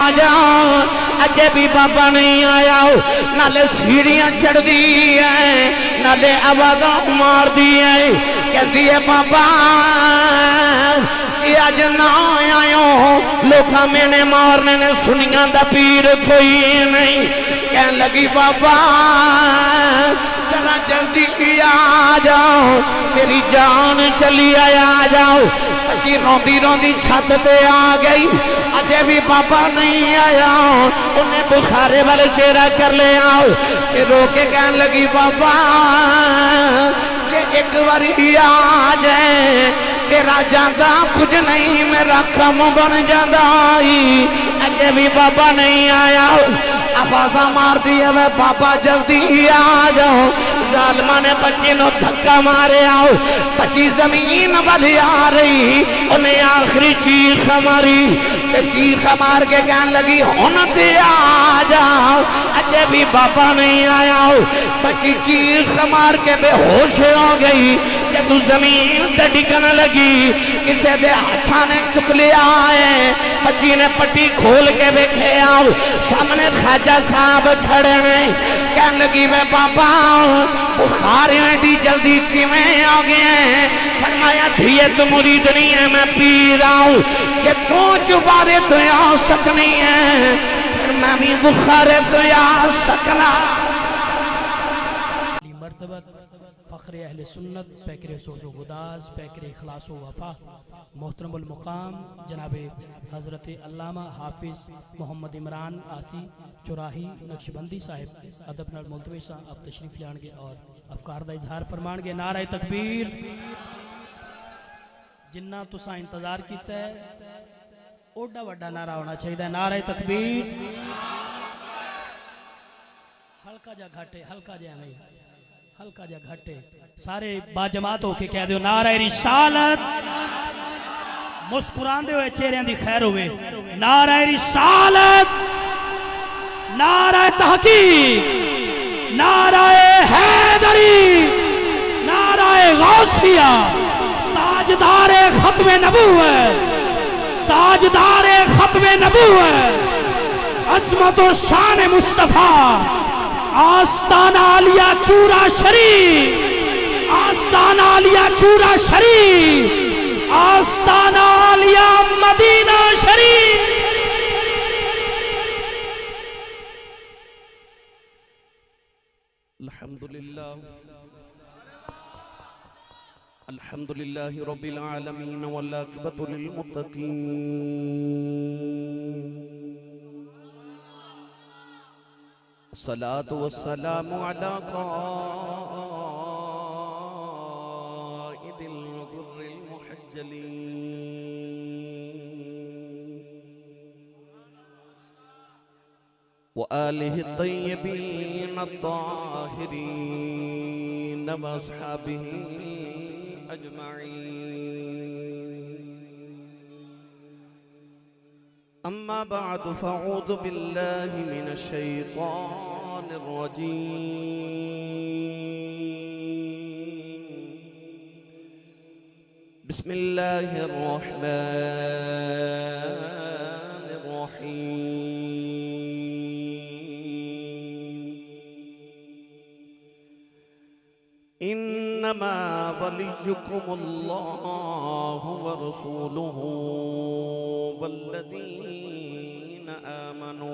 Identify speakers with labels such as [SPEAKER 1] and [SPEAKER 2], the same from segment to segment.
[SPEAKER 1] अजे भी बाबा नहीं आया, नाले सीढ़ियां चढ़ दी है, नाले आवाज़ मार दी है, कहती है बाबा जी अज ना आयो, लोग मैंने मारने ने सुनिया दा पीर कोई नहीं। कह लगी बाबा जरा जल्दी आ जाओ, मेरी जान चली आया आ जाओ। अजी रोंदी रोंदी छत पे आ गई, अजे भी बाबा नहीं आया, उन्हें बुखारे वाले चेहरा कर ले आओ। रो के कह लगी बाबा जे एक बारी आ जाए तेरा जाता कुछ नहीं, मेरा कम बन जाता। अजे भी बाबा नहीं आया, आवाज़ा मार दी है वह बाबा जल्दी आ जाओ। जालमा ने बच्ची नो धक्का मारे आओ, बच्ची जमीन वाली आ रही, उन्हें आखिरी चीख मारी, चीख मार के कहने लगी हुन ते आ जाओ। अजे भी बाबा नहीं आया, बच्ची चीख मार के बेहोश हो गई। जब जमीन ते डिगन लगी, किसी दे हाथा ने चुक लिया है। बच्ची ने पट्टी खोल के देखे आओ, सामने ख्वाजा साहब खड़े हैं। कहने लगी मैं बाबा बुखार एडी जल्दी किवें आ गए? फरमाया धीयत मुरीद नहीं है, मैं पी रहा हूँ कि तू चुबारे तो आ सकनी है, फिर मैं भी बुखारे तो आ सकना।
[SPEAKER 2] मर्तबत फ़ख्र अहले सुन्नत पैकर सोज़ो गुदास पैकर इखलास व वफ़ा मोहतरमुल मुक़ाम जनाब हज़रत अल्लामा हाफिज़ मोहम्मद इमरान आसी चौराही नक्शबंदी साहिब अदब नाल मुलतवी सा अब तशरीफ़ लाणगे और अफकार दा इजहार फरमाणगे। नारे तकबीर। जिन्ना तुसा इंतज़ार कीता है ओडा वड्डा नारा होना चाहिए। नारे तकबीर। हल्का जा घाटे, हल्का जा नहीं, हल्का जा घाटे, सारे बाजमात होके कह दो नारे रिसालत। मुस्कुरांदे हुए चेहरे दी खैर होवे। नारे रिसालत, नारे तहकीक, नारे हैदरी, नारे गौसिया, ताजदारे खत्मे नबूवत, ताजदारे खत्मे नबूवत, अज़मत व शान मुस्तफा, आस्ताना आलिया चूरा शरीफ, आस्ताना आलिया चूरा शरीफ, आस्ताना आलिया मदीना शरीफ।
[SPEAKER 3] अल्हम्दुलिल्लाह अल्हम्दुलिल्लाहि रब्बिल आलमीन वल आक़िबतु लिल मुत्तक़ीन। सलातु वस्सलामु अला क़ाइदिल गुर्रिल मुहज्जलीन व आलिहि तय्यबीन अत्ताहिरीन व अस्हाबिही अजमईन। अम्मा बअद फ़अऊज़ु बिल्लाहि मिनश शैतानिर रजीम। बिस्मिल्लाहिर रहमानिर रहीम। इन्नमा वलियुकुमुल्लाहु व रसूलुहु वल्लज़ीन आमनू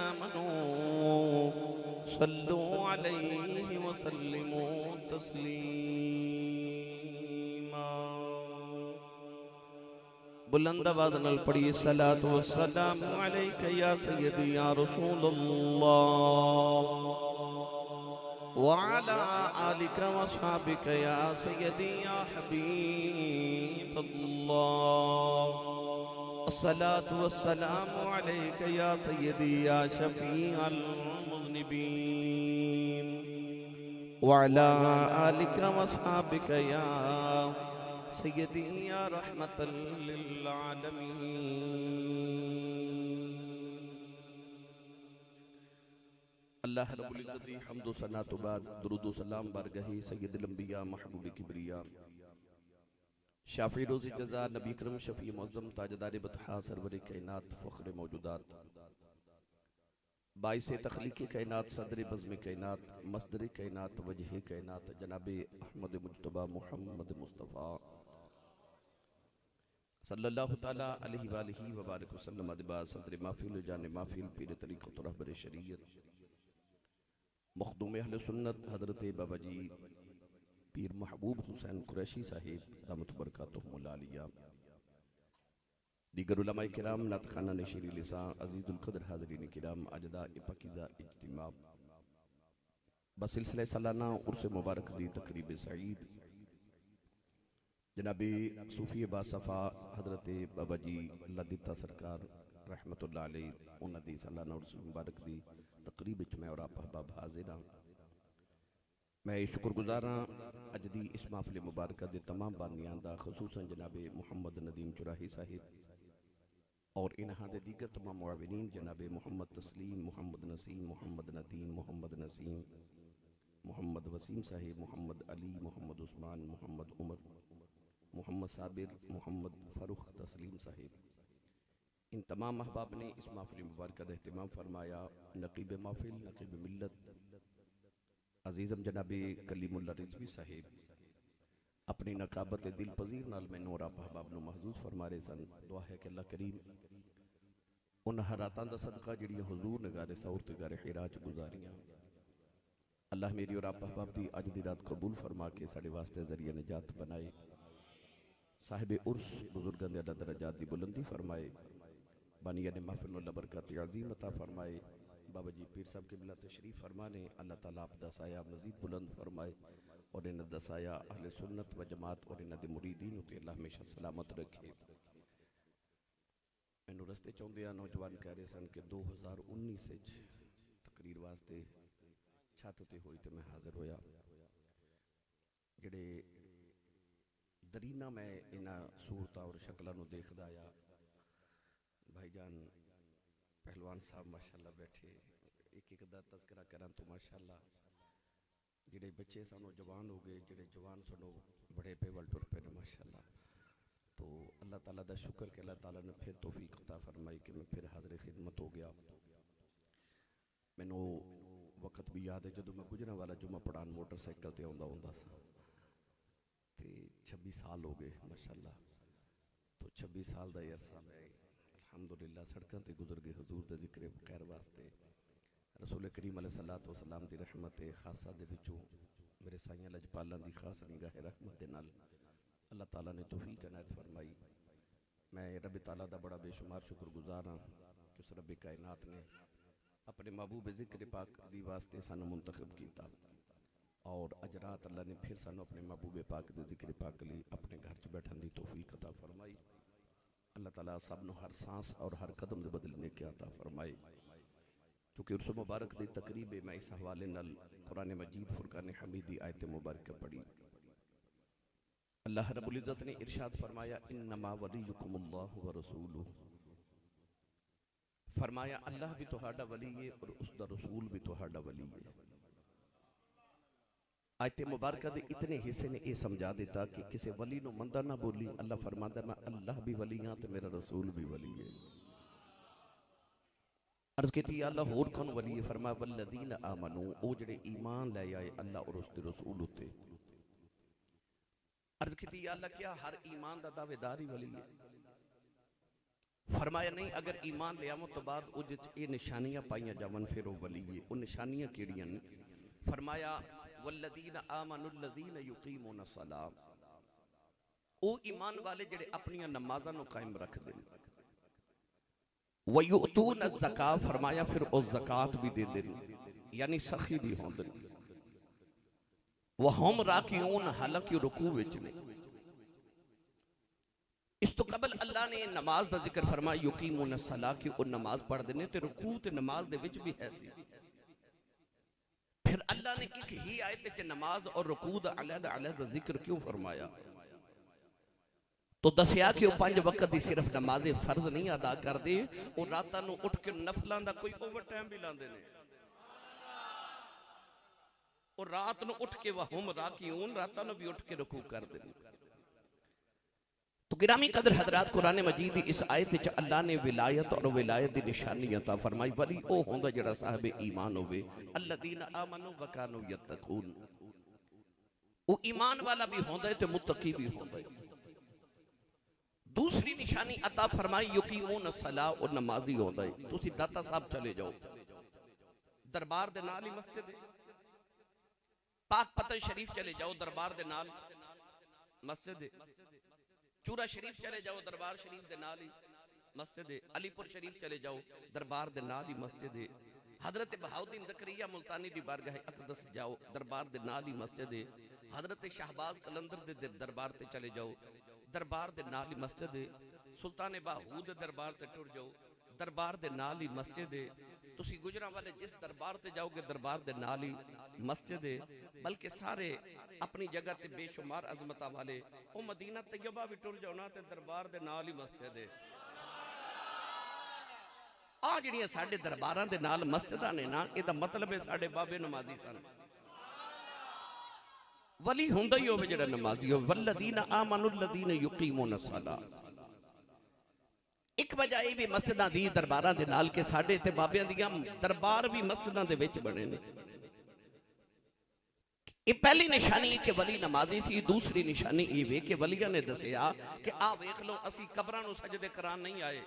[SPEAKER 3] आमनू सल्लू अलैहि वसल्लिमू तस्लीमा। बुलंद आवाज़ नाल पढ़िए सलातो वस्सलामु अलैका या सय्यदी या रसूलल्लाह व अला आलिका व अस्हाबिका या सय्यदी या हबीबल्लाह। अस्सलातु वस्सलामु अलैका या सय्यदी या शफीअल मुज़निबीन व अला आलिका व अस्हाबिका या सय्यदी या रहमतल लिल आलमीन। अल्लाह रब्बुल इज्जत दी हम्द व सना तो बाद दुरूद व सलाम बारगाही सय्यदुल अंबिया महबूब किबरिया शाफी रोज़ी जज़ा नबी करम शफी मुअज़्ज़म ताजदार बतहा सरवर कायनात फ़ख्र मौजूदात बाइस तख्लीक़ कायनात सदर बज़्म कायनात मस्दर कायनात वजह कायनात जनाब अहमद मुज्तबा मुहम्मद मुस्तफ़ा सल्लल्लाहु ताला अलैहि वालिहि व बारिक वसल्लम अदबा सदर महफिल जान महफिल पीर तरीक़त रहबर शरीयत मखदूम अहले सुन्नत हज़रत बाबाजी पीर महबूब हुसैन कुरैशी साहिब दामत बरकातुहुमुल आलिया, दीगर उलमाए किराम, नातखाना नशीरी लिसान, अज़ीज़ुल क़द्र हाज़रीन किराम, अजदा पाकीज़ा इज्तिमा बसिलसिले सालाना उर्स मुबारक दी तकरीब सईद जनाबी सूफी बासफ़ा हज़रत बाबाजी लदीता सरकार रहमतुल्लाह अलैह उन्हां दी सालाना उर्स मुबारक दी तकरीब विच मैं और आप अहबाब हाज़िर हां। मैं शुक्रगुजार हाँ अज दी इस महफिल मुबारक के तमाम बानियां दा, खसूसन जनाबे मुहम्मद नदीम चुराही साहिब और इन्हां दे दीगर तमाम मुआविनीन जनाबे मुहम्मद तस्लीम, मुहम्मद नसीम, मुहम्मद नदीम, मुहम्मद नसीम, मुहम्मद वसीम साहिब, मुहम्मद अली, मुहम्मद उस्मान, मुहम्मद उमर, मुहम्मद साबिर, मुहम्मद फ़ारूक तस्लीम साहिब, इन तमाम अहबाब ने इस महफिल मुबारक का एहतमाम फरमाया। नकीब महफिल, नकीब मिल्लत अजीज़म जनाबी कलीमुल्लाह रिज़वी साहिब अपनी नकाबत दिल पजीर नाल मैनू और आप अहबाब नू महजूज फरमा रहे सन। दुआ है कि अल्लाह करीम उन हरातां दा सदका जिहड़ियां हुजूर ने गारे सौर ते गारे हिरा च गुजारियां, अल्लाह मेरी और आप अहबाब दी अज दी रात कबूल फरमा के साडे वास्ते जरिया निजात बनाए। साहिब उर्स बुजुर्गां दे अदा दरजात दी बुलंदी फरमाए। बानिया ने महफिल अल्लाह बरकत अज़ीम अता फरमाए। बाबा जी पीर साहब के बिला तशरीफ फरमाने, अल्लाह ताला आप दसाया मजीद बुलंद फरमाए और इन्हें दसाया अहले सुन्नत व जमात और इन्हें दे मुरीदीन उते अल्लाह हमेशा सलामत रखे। मैनू रस्ते चाहते नौजवान कह रहे सन कि 2019 तकरीर वास्ते छत ते हुई तो मैं हाजिर होया। जिहड़े दरीना मैं इन्हां सूरतां और शक्लों नू देखदा आया, भाईजान पहलवान साहब माशाअल्लाह बैठे, एक एक दा तज़किरा करा तो माशाअल्लाह जिहड़े बच्चे सानू जवान हो गए, जिहड़े जवान सानू बड़े पे वल टुर पे ने माशाअल्लाह। तो अल्लाह ताला दा शुक्र कि अल्लाह ताला ने फिर तौफीक अता फरमाई कि मैं फिर हाज़िर खिदमत हो गया। मैनू वक्त भी याद है जदों मैं गुजरां वाला जुम्मा पढ़ान मोटरसाइकिल ते आउंदा हुंदा सा ते 26 साल हो गए माशाअल्लाह। तो 26 साल दा अरसा मैं अल्हम्दुलिल्लाह सड़कों ते गुजर गए हुजूर दे जिक्र खैर वास्ते। रसूल करीम अलैहिस्सलातु वस्सलाम दी रहमत खासा दे विचों मेरे साईं लजपालां दी खास निगाह रहमत दे नाल अल्लाह ताला ने तौफीक इनायत फरमाई। मैं रब ताला दा बड़ा बेशुमार शुक्रगुजार हाँ कि उस रब कायनात ने अपने महबूब जिक्र पाक दी वास्ते सानू मुंतखब किया और अज रात अल्लाह ने फिर सानू अपने महबूब पाक दे जिक्र पाक लई अपने घर च बैठन दी तौफीक अता फरमाई। अल्लाह ताला सब नू हर सांस और हर कदम दे बदले ने क्या अता फरमाए। चूँकि उर्स मुबारक दी तकरीब मैं इस हवाले नाल कुरान मजीद फुरकान हमीद दी आयत मुबारक पढ़ी। अल्लाह रब्बुल इज्जत ने इरशाद फरमाया इन्नमा वलियुकुमुल्लाहु व रसूलुहु, फरमाया अल्लाह भी तुहाडा वली है और उसका रसूल भी तुहाडा वली है। आयत मुबारक दे इतने हिस्से ने यह समझा दिता कि किसी वली नू मंदा ना बोली। अल्लाह फरमांदा मैं अल्लाह भी वली हाँ तो मेरा रसूल भी वली है। अर्ज की अल्लाह होर कौन वली है? फरमाया वल्लदीन आमनू, ओ जिहड़े ईमान ले आए अल्लाह और उसके रसूल उत्ते। अर्ज की अल्लाह क्या हर ईमान दा दावेदार ही वली है? फरमाया नहीं, अगर ईमान ले आवो तो बाद उस ये निशानियां पाइया जावन फिर वो वली है। वो निशानियां केड़ियां ने? फरमाया वल्लदीन आमनुल्लदीन युकीमून सलाह, वो ईमान वाले जेड़े अपनी नमाज़ां नूं कायम रखदे ने। वयुतून ज़कात, फरमाया फिर वो ज़कात भी देंदे ने, यानी सखी भी होंदे ने। वहुम राकिऊन, हालांकि रुकू विच ने। इस तो कबल अल्लाह ने नमाज का जिक्र फरमाया युकीमून सलाह की, वो नमाज पढ़ते हैं तो रुकू ते नमाज दे विच भी है सी। फिर अल्लाह ने एक ही आयत च नमाज और रुकू दा अलग-अलग जिक्र क्यों फरमाया? तो दसिया कि वो 5 वक्त की सिर्फ नमाज फर्ज नहीं अदा करते, वो रातां नूं उठ के नफलों का कोई ओवर टाइम भी लाते हैं। और रात नूं उठ के वहुम राकिऊन, रातां नूं भी उठ के रुकू करते हैं। तो गिरामी कदर हजरात, कुरान मजीद की इस आयत च अल्लाह ने विलायत और विलायत की निशानी अता फरमाई। वली वो होंदा जिहड़ा साहिब ईमान होवे, अल्लज़ीना आमनू व कानू यत्तकून, वो ईमान वाला भी होंदा है ते मुत्तकी भी होंदा है। दूसरी निशानी अता फरमाई युकीमून सलाह, और नमाजी होंदा है। तुसी दाता साहब चले जाओ, दरबार दे नाल ही मस्जिद है। पाक पतन शरीफ चले जाओ, दरबार दे नाल मस्जिद है। चूरा शरीफ चले जाओ, दरबार शरीफ दे नाल ही मस्जिद है। अलीपुर शरीफ चले जाओ, दरबार दे नाल ही मस्जिद है। हजरत बहाउद्दीन ज़करिया मुल्तानी दी बारगाह अक़दस जाओ, दरबार दे नाल ही मस्जिद है। हजरत शाहबाज कलंदर दे दरबार ते चले जाओ, दरबार दे नाल ही मस्जिद है। सुल्तान बाहूद दे दरबार ते टुर जाओ, दरबार दे नाल ही मस्जिद है। तुसी गुजरां वाले जिस दरबार ते जाओगे, दरबार दे नाल ही मस्जिद है। बल्कि सारे अपनी जगह ते बेशुमार अजमत वाले वो मदीना तैयबा भी टुर जाओ ना, ते दरबार दे नाल ही मस्जिद है। आ जिहड़ियां साडे दरबारां दे नाल मस्जिदां ने ना, इहदा मतलब है साडे बाबे नमाजी सन। वली हुंदा ही होवे जिहड़ा नमाजी हो। वल्लज़ीना आमनुल्लज़ीन युकीमून सलाह, एक वजह यह भी मस्जिदां दी दरबारां दे नाल के साडे ते बाबियां दियां दरबार भी मस्जिदां दे विच बने ने। ये पहली निशानी है कि वली नमाजी थी। दूसरी निशानी ये वे कि वलियां ने दसिया कि आ वेख लो, असी कबरां नूं सजदे करान नहीं आए,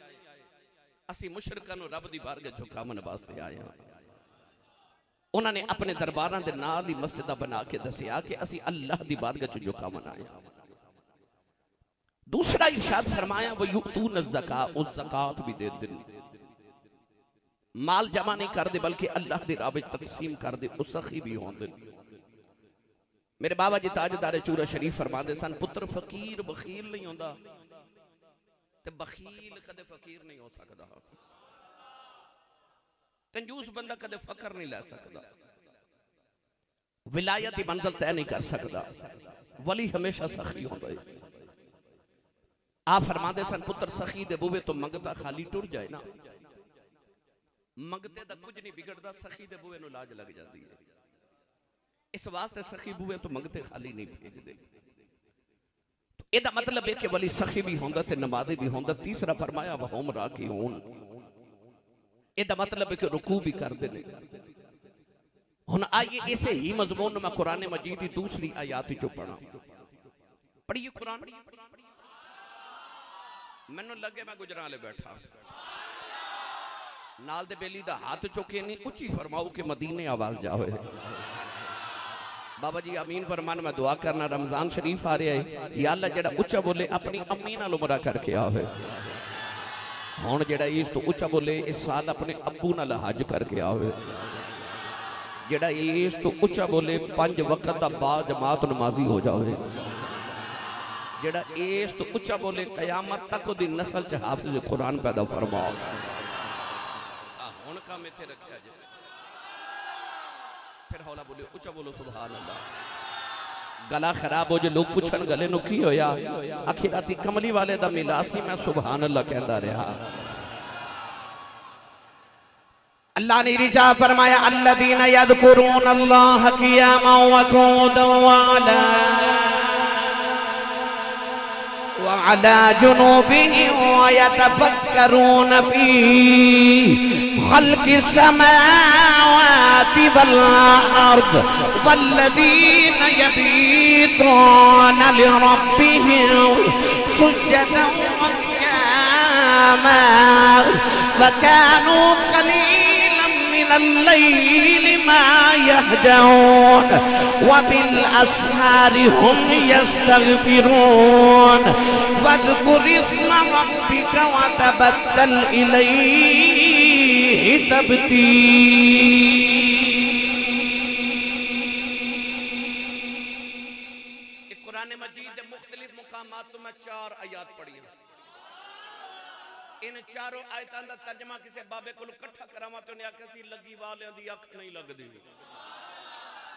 [SPEAKER 3] असी मुशरिकां नूं रब दी बारगाह झुकावन वास्ते आए हां। उन्होंने अपने दरबारां दे नाल ही मस्जिदां बना के दसिया कि असी अल्लाह दी बारगाह च झुकावन आए हां। दूसरा इरशाद फरमाया वो युतून ज़कात, उस ज़कात भी दे देन, माल जमा नहीं कर दे बल्कि अल्लाह दे राह विच तकसीम कर दे, उस सखी भी होंदे। मेरे बाबा जी ताजदार चूरा शरीफ फरमाते सन, पुत्र फकीर बखील नहीं होंदा ते बखील कदे फकीर नहीं हो सकदा। कंजूस बंदा कदे फकर नहीं लै सकदा, विलायत की मंजिल तय नहीं कर सकदा। वली हमेशा सखी होंदा है। आप फरमाते सन, पुत्र सखी दे बूहे तो मंगता खाली टुर जाए ना, मंगते दा कुछ नहीं बिगड़दा, सखी दे बूहे नूं लाज लग जाती है। इस वास्ते सखी बूहे तो मंगते खाली नहीं भेजदे। तो एदा मतलब है कि वली सखी भी होंदा ते नमाज़ी भी होंदा। तीसरा फरमाया वहुम राकिऊन, एदा मतलब है कि रुकू भी करदे ने। हुण आइए इसे ही मज़मून में कुरान मजीद की दूसरी आयत चो पढ़ा। पढ़िए कुरान। मैनू लगे मैं गुजराले बैठा, नाल दे बेली दा हाथ चुके नहीं, उची फरमाओ कि मदीने आवाज जावे। बाबा जी आमीन फरमान। मैं दुआ करना, रमजान शरीफ आ रहा है, या अल्लाह जेड़ा उच्चा बोले अपनी अम्मी नाल उमरा करके आवे। हुण जेड़ा इस तो उच्चा बोले इस साल अपने अब्बू नाल हज करके आवे। जेड़ा इस तो उच्चा बोले 5 वक्त दा बा जमात नमाजी हो जावे। जेड़ा इस तो उच्चा बोले कयामत तक दी नस्ल च हाफिज कुरान पैदा फरमाओ। हुण काम इत्थे रखिया जे, फिर हौला बोले, उच्चा बोलो सुभान अल्लाह। गला खराब हो जे लोग पुछन गले नु की होया, आखिर राती कमली वाले दा मिलासी मैं सुभान अल्लाह कहंदा रहा। अल्लाह ने रिजा फरमाया, अल्लज़ीना यज़कुरून अल्लाह क़ियामन व क़ुऊदन व अला जुनूबिहिम व यतफक्करून फी खल्क़िस समावाति वल अर्द वल्लज़ीना यबीतूना लिरब्बिहिम सुज्जदन व क़ियामा
[SPEAKER 1] वकानू कलीलन मिनल लैल मा यहजऊन वबिल अस्हारि हुम यस्तगफिरून वज़कुर इस्मा रब्बिका वतबत्तल इलैहि तब्तील। कुरान मजीद के मुख्तलिफ मुकामात तो मैं 4 आयात पढ़ी। इन चारों आयतां दा तर्जमा किसी बाबे को इकट्ठा करावा तो उन्हें आख्या सी लगी वालियां दी अख नहीं लगदी।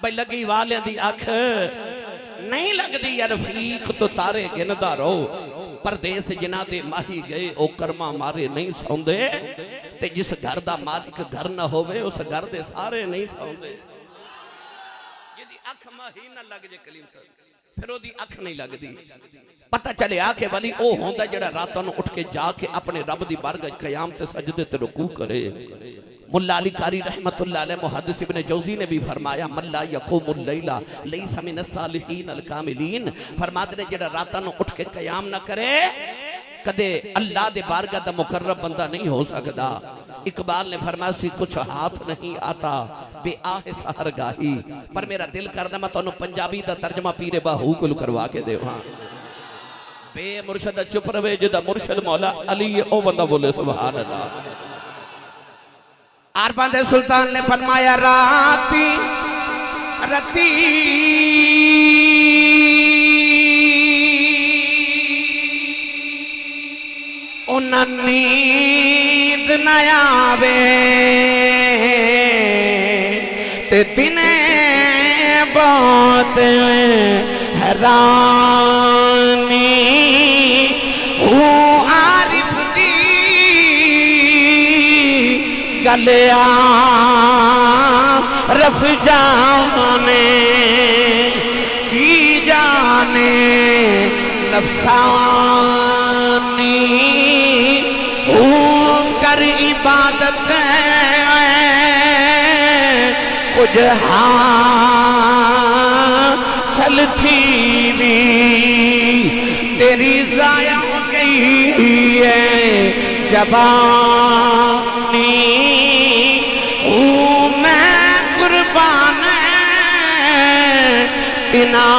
[SPEAKER 1] भाई लगी वालियां दी अख नहीं लगदी यार, रफीक तो तारे गिनदा रहो, परदेस जिन्हां दे माही गए ओ कर्मा मारे नहीं सौंदे, ते जिस घर दा मालिक घर ना होवे उस घर दे सारे नहीं सौंदे। जिहदी अख माही ना लग जे कलीम साहब फिर ओदी अख नहीं लगदी। पता चले आके वली ओ होंदा जेड़ा रातां नूं उठ के जाके अपने रब दी बारगाह क़याम ते सजदे ते रुकू करे। मुल्ला अली कारी रहमतुल्लाह अलैह मुहद्दिस इब्ने जौज़ी ने भी फरमाया मल्ला यक़ूमुल लैला लैसा मिनस सालिहीन अल कामिलीन। फरमाते ने जेड़ा रातां नूं उठ के क़याम ना करे कदे अल्लाह दे बारगाह दा मुकर्रब बंदा नहीं हो सकदा। इकबाल ने फरमाया सी कुछ हाथ नहीं आता बे आहे सहरगाही, पर मेरा दिल करदा मैं तुहानू पंजाबी दा तर्जमा पीरे बाहू को करवा के देवां। बे मुर्शद चुप रवे जिदा मुर्शद मौला अली ओ बंदा बोले सुभान अल्लाह। आरबां दे सुल्तान ने फरमाया राती रती उन्ना नींद न आवे ते दिने बहुत हैरानी हूँ आरिफ दी गलिया रफ जाने की जाने नफसानी कर इबादत कुछ हासिल थी भी तेरी ज़ाया हो गई है जवानी हूँ मैं कुर्बान इना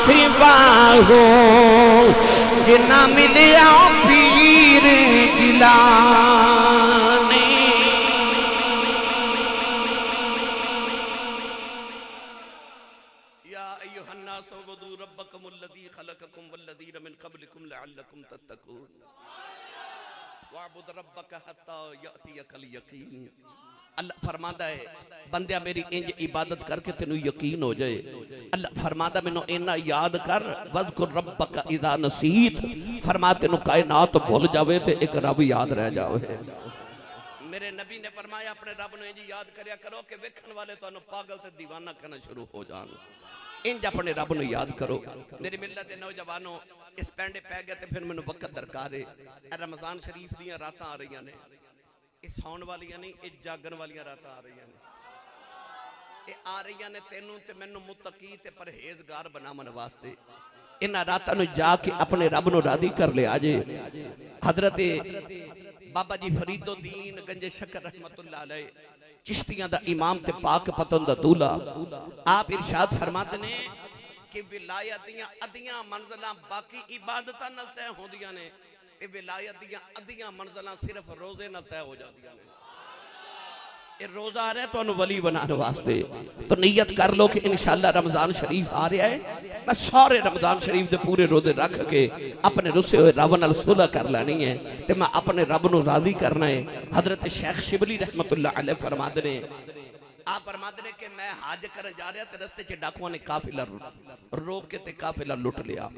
[SPEAKER 1] थी बाहो जिन्ना मिलिया पीर जिलानी। या अय्युहन्नास उबुदू रब्बकुमुल्लज़ी खलक़कुम वल्लज़ीना मिन क़ब्लिकुम लअल्लकुम तत्तक़ून वअबुद रब्बका हत्ता यअतियकल यकीन। अल्लाह फरमाता है बंदिया मेरी इंज इबादत करके तेनू यकीन हो जाए। अल्लाह फरमाता मैनू इन्ना याद कर वज़कुर रब्बका इज़ा नसीत, फरमा तेनू कायनात भूल जावे ते एक रब याद रह जावे। मेरे नबी ने फरमाया अपने रब नू इंज याद करया करो कि वेखण वाले तुहानू पागल ते दीवाना कहना शुरू हो जाण। इंज अपने रब नू याद करो। मेरी मिल्लत दे नौजवानों इस पैंडे पै गए ते फिर मैनू वक्त दरकार है। रमजान शरीफ दीयां रातां आ रही ने, इस सौण वालियां नहीं ये जागण वालियां रातां आ रही ने। ये आ रही ने तेनू ते मैनू मुत्तकी ते परहेजगार बनावन वास्ते। इन्हां रातां नू जाके अपने रब नू राजी कर लिया जे। हजरत बाबा जी फरीदुद्दीन गंजे शकर रहमतुल्लाह अलैह चिश्तियां दा इमाम ते पाक पतन दा दूल्हा आप इरशाद फरमाते ने कि विलायत दियां अदियां मंजिलां बाकी इबादतां नाल तय होंदियां ने ते विलायत दियां अदियां मंजिलां सिर्फ रोजे नाल तय हो जांदियां ने। ये रोजा आ रहा है तो वली बनाने वास्ते, तो नीयत कर लो कि इंशाअल्लाह रमजान शरीफ आ रहा है, मैं सारे रमजान शरीफ के पूरे रोजे रख के अपने रुसे हुए रब नाल सुलह कर लेनी है ते मैं अपने रब नू राजी करना है। हजरत शेख शिबली रहमतुल्लाह अलैह फरमाते ने, आप फरमाते ने कि मैं हज करन जा रहा ते रस्ते च डाकुआं ने काफिला रोक के ते काफिला लुट लिया।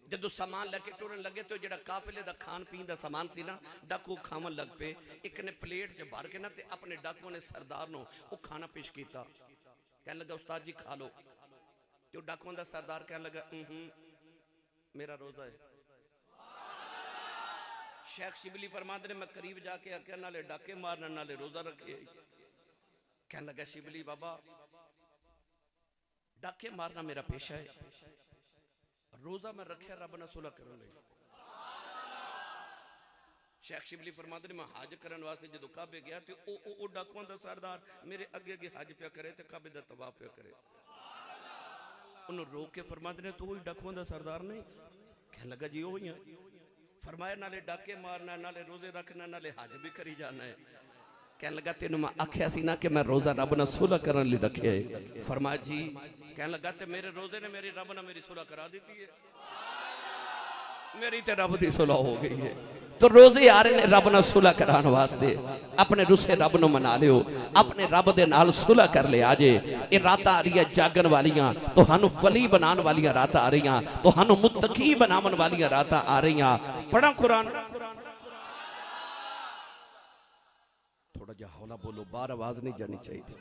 [SPEAKER 1] जदों सामान लेके टुरन लगे तो जेड़ा काफिले दा खान पीन दा सामान सी ना डाकू खावन लग पे। एक ने प्लेट च भर के ना ते अपने डाकुओं ने सरदार नो वो खाना पेश किया। कहने लगा उस्ताद जी खा लो। जो डाकुओं दा सरदार कहने लगा मेरा रोजा है। शेख शिबली फरमाते ने मैं करीब जाके आख्या नाले डाके मारने नाले रोजा रखे। कहने लगा शिबली बाबा डाके मारना मेरा पेशा है, रोजा मैं रखा रब ने सुलह करने।
[SPEAKER 3] शेख शिबली फरमाते ने मैं हज करने वास्ते जो काबे गया तो ओ डाकुआं दा सरदार मेरे अगे अगे हज पे करे तो काबे दा तवाफ पे करे। उन्होंने रोक के फरमाते ने तू ही डाकुआं दा सरदार नहीं? कहने लगा जी वही है। फरमाया नाले डाके मारना, नाले रोजे रखना, नाले हज भी करी जाना है। कहने लगा तेन मैं आख्या सी ना कि मैं रोजा रब नाल सुलह करने लिए रखे है। फरमाया जी। कहने लगा ते मेरे रोजे ने मेरी रब नाल मेरी सुलह करा दी है, मेरी ते रब दी सुलह हो गई है। तो रोजे आ रहे ने रब नाल सुलह कराने वास्ते। अपने रुसे रब नूं मना लियो, अपने रब दे नाल सुलह कर ले। आजे ये रात आ रही है जागन वालियां, तुहानू वली बनाने वालियां रात आ रही, तुहानू मुत्तकी बनावन वालियां रात आ रही। पढ़ा कुरान। थोड़ा जा हौला बोलो, बाहर आवाज नहीं जानी चाहिए।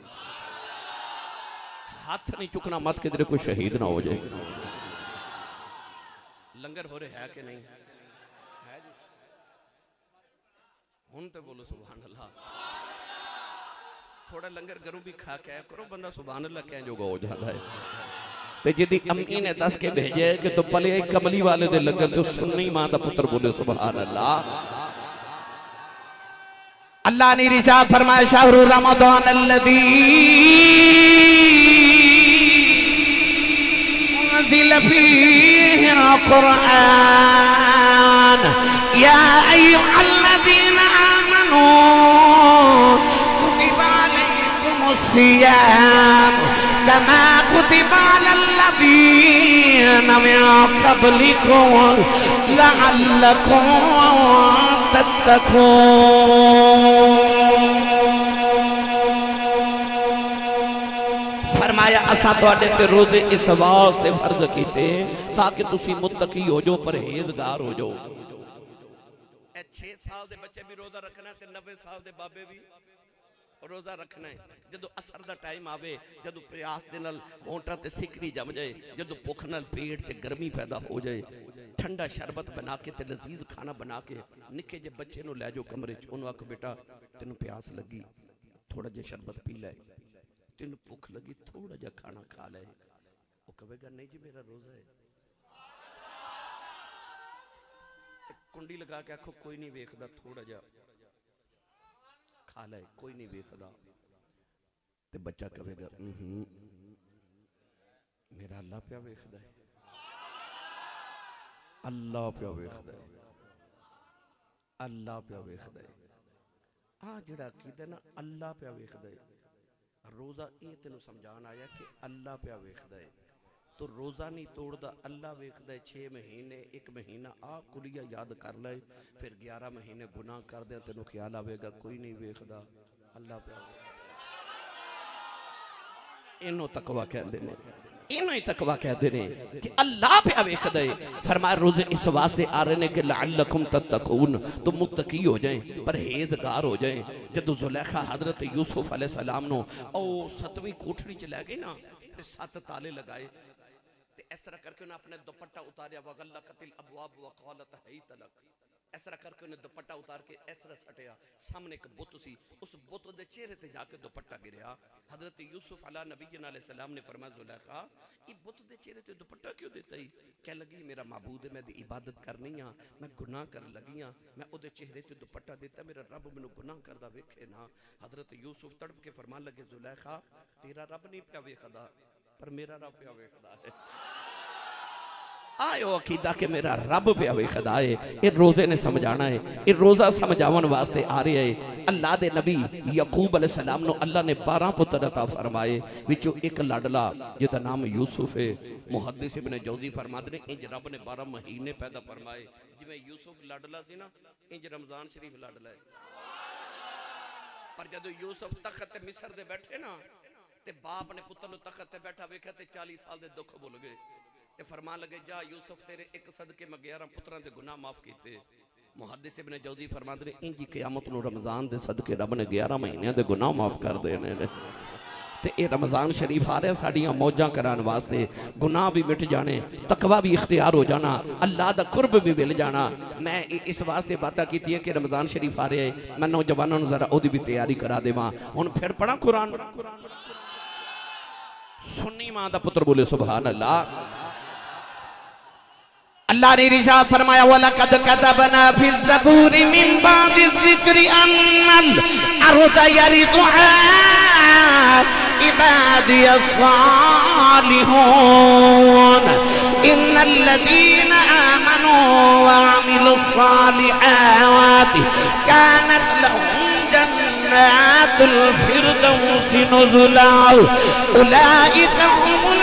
[SPEAKER 3] हाथ नहीं चुकना मत किधरे कोई शहीद ना हो जाए। लंगर हो रहे है कि नहीं है जी? हुन तो बोलो सुभान अल्लाह। थोड़ा लंगर घरों भी खा के करो, बंदा सुभान अल्लाह कह जोगा हो जाता है। ते जिदी अम्मी ने दस के भेजे कि तो पले कमली वाले दे लंगर तो सुन्नी मां दा पुत्र बोले सुभान अल्लाह।
[SPEAKER 1] अल्लाह ने इरशाद फरमाया शहरु रमज़ान अल्लज़ी उन्ज़िल फीहिल कुरआन या अय्युहल्लज़ीना आमनू कुतिबा अलैकुमुस सियाम कमा कुतिबा अलल्लज़ीना मिन क़ब्लिकुम लअल्लकुम
[SPEAKER 3] फरमाया असा तुहाडे ते रोजे इस वास्ते फर्ज कीते ताकि तुसी मुत्तकी हो जाओ, परहेजगार हो जाओ। 6 साल दे बच्चे भी रोजा रखना ते 90 साल दे बाबे भी रोजा रखना है। जदों असर दा टाइम आवे, जदों प्यास दे नाल होंठां ते सिकरी जम जाए, जदों भुख नाल पेट च गर्मी पैदा हो जाए, ठंडा शरबत बना के ते लजीज खाना बना के निके जे बच्चे नूं लै जाओ कमरे च, उन्होंने आखो बेटा तेनों प्यास लगी, थोड़ा जिहा शरबत पी लै, तेनों भुख लगी, थोड़ा जिहा खाना खा लै। वो कहेगा नहीं जी मेरा रोजा है। कुंडी लगा के आखो कोई नहीं वेखदा, थोड़ा जिहा खा लै, कोई नहीं वेखदा। ते बच्चा कहेगा मेरा अल्लाह पिया वेखदा है, अल्लाह पिया वेखदा है, अल्लाह पिया वेखदा है। आ जिहड़ा कीता ना अल्लाह पिया वेखदा है, रोजा ये तेनों समझान आया कि अल्लाह पिया वेखदा है। तो रोजा नहीं तोड़दा, अल्लाह वेखदा है। 6 महीने 1 महीना आ कुलिया याद कर ले, फिर 11 महीने गुनाह कर दे, तेनों ख्याल आवेगा कोई नहीं वेखदा, अल्लाह पिया। इनो तकवा कहते हैं, इनो ही तकवा कहते हैं कि अल्लाह पे वेखदा है। फरमाया रोजे इस वास्ते आ रहे ने कि लअल्लकुम तत्तकून, तो मुत्तकी हो जाए, परहेजगार हो जाए। जदों जुलेखा हजरत यूसुफ अलैहिस्सलाम नो ओ 7वीं कोठरी च लै गई ना, ते 7 ताले लगाए, ते इस तरह करके उन्हें अपने दुपट्टा उतारिया, वगल्लकतिल अबवाब वक़ालत हैत लक, इस तरह करके उन्हें दुपट्टा उतार के इस तरह सटिया। सामने एक बुत सी, उस बुत दे चेहरे ते जाके दुपट्टा गिरया। हजरत यूसुफ अला नबीना अलैहि सलाम ने फरमाया जुलेखा ये बुत दे चेहरे ते दुपट्टा क्यों देता ही? कह लगी मेरा माबूद है, मैं इबादत करनी आ, मैं गुनाह कर लगी हाँ, मैं ओदे चेहरे ते दुपट्टा देता, मेरा रब मैनू गुनाह करदा वेखे ना। हजरत यूसुफ तड़प के फरमान लगे जुलेखा तेरा रब नहीं पिया वेखदा, पर मेरा रब पिया वेखदा है। आयो अकीदा के मेरा रब पे वेखदा है। ये रोजे ने समझाना है, ये रोजा समझावन वास्ते आ रहे है। अल्लाह दे नबी यकूब अलैहिस्सलाम नो अल्लाह ने 12 पुत्र अता फरमाए, विचों एक लाडला जिहदा नाम यूसुफ है। मुहद्दिस इब्न जौजी फरमाते ने इंज रब ने 12 महीने पैदा फरमाए। जिवें यूसुफ लाडला सी ना, इंज रमजान शरीफ लाडला है। पर जदों यूसुफ तख्त ते मिस्र दे बैठे ना, ते बाप ने पुत्र नु तख्त ते बैठा वेख्या ते 40 साल दे दुख भुल गए। ते फरमान लगे जा यूसुफ तेरे एक सदके मैं 11 पुत्रां दे गुनाह माफ कीते। मुहद्दिस इब्न जौजी फरमाते ने इंज क़यामत नु रमजान दे सदके रब ने 11 महीने दे गुनाह माफ कर देने ने। ते ये रमजान शरीफ आ रहा साड़ियां मौजां कराने वास्ते, गुनाह भी मिट जाने, तकवा भी इख्तियार हो जाना, अल्लाह दा कुर्ब भी मिल जाना। मैं इस वास्ते बातें की कि रमजान शरीफ आ रहा है, मैं नौजवानों नूं जरा ओदी भी तैयारी करा देवां। हुण फिर पढ़ा कुरान। सुन्नी मां दा पुत्र बोले सुभान अल्लाह।
[SPEAKER 1] अल्लाह ने इरशाद फरमाया वलक़द कतबना फी ज़बूरि मिन बादि ज़िक्रि अन्नल अर्ज़ यरिथुहा इबादियस सालिहून इन्नल लज़ीना आमनू व अमिलुस सालिहाति कानत लहुम जन्नातुल फिरदौसि नुज़ुला उलाइका हुमुल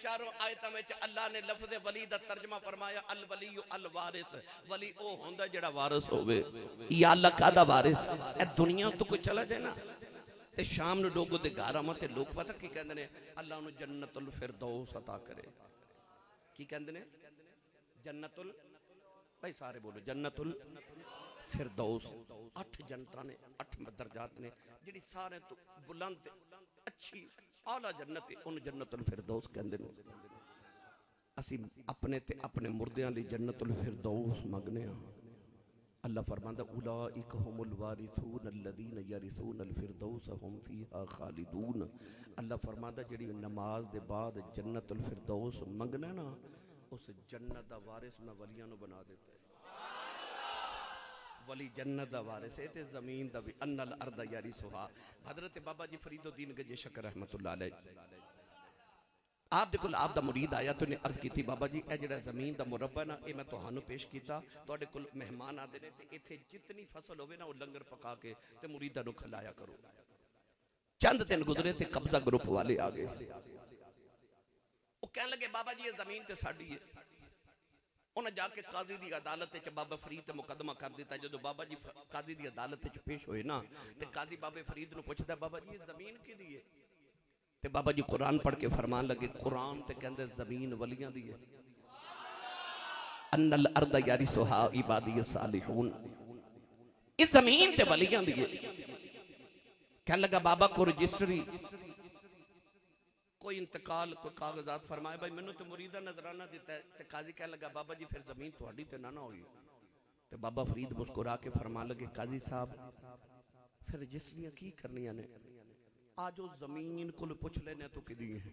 [SPEAKER 1] चारों आयतों में अल्लाह ने लफ्ज़ वली दा तर्जमा फरमाया अल वली अल वारिस वली ओ होंदा जेड़ा वारिस होवे या अल्लाह कादा वारिस ए दुनिया तो कोई चला जाए ना ते शाम नु लोगों दे घर आवा ते लोग पता की कहंदे ने अल्लाह नु जन्नतुल फिरदौस अता करे की कहंदे ने जन्नतुल भाई सारे बोलो जन्नतुल फिरदौस 8 जन्नतां ने 8 दर्जात ने जेड़ी सारे तो बुलंद अच्छी आला जन्नत उन जन्नतुल फिरदौस कहंदे ने असी अपने ते अपने मुर्दियां लई जन्नतुल फिरदौस मंगने आ अल्लाह फरमांदा उलाइका हुमुल वारिसून अल्लज़ीना यरिसूनल फिरदौस हुम फीहा खालिदून अल्लाह फरमांदा जेड़ी नमाज दे बाद जन्नतुल फिरदौस मंगना ना उस जन्नत दा वारिस मैं वलियां नु बना देता वली जन्नत दा वारिस है ते जमीन दा भी अन्नल अर्द यरिसुहा हजरत बाबा जी फरीदुद्दीन गजे शकर रहमतुल्लाह अलैह आप देखो आप दा मुरीद आया तो ने अर्ज की बाबा जी ए जेड़ा जमीन दा मुरब्बा ना ए मैं तुहानू पेश कीता तुहाडे कोल मेहमान आते ने ते इथे जितनी फसल होवे ना वो लंगर पका के ते मुरीदां नू खिलाया करो चंद दिन गुजरे थे कब्जा ग्रुप वाले आ गए वो कहने लगे बाबा जी ये जमीन ते साडी है उन्हें जाके काजी दी अदालत च बाबा फरीद ते मुकदमा कर दिता जो बाबा जी काजी दी अदालत च पेश होए ना ते काजी बाबे फरीद नू पुछदा बाबा जी ये जमीन किदी है ते बाबा जी कुरान पढ़ के फरमान लगे कुरान ते कहंदे जमीन वलियां दी है अन्नल अर्द यरिसुहा इबादियस सालिहून इस जमीन ते वलियां दी है कहने लगा बाबा को रजिस्ट्री कोई इंतकाल कोई कागजात फरमाए भाई मैंने तो मुरीदा नजराना दिता है ते काजी कहने लगा बाबा जी फिर जमीन थोड़ी ते ना होगी ते बाबा फरीद मुस्कुरा के फरमा लगे काजी साहब फिर रजिस्ट्रियां की करनियां ने आज उस जमीन को पूछ लेने तो किदी है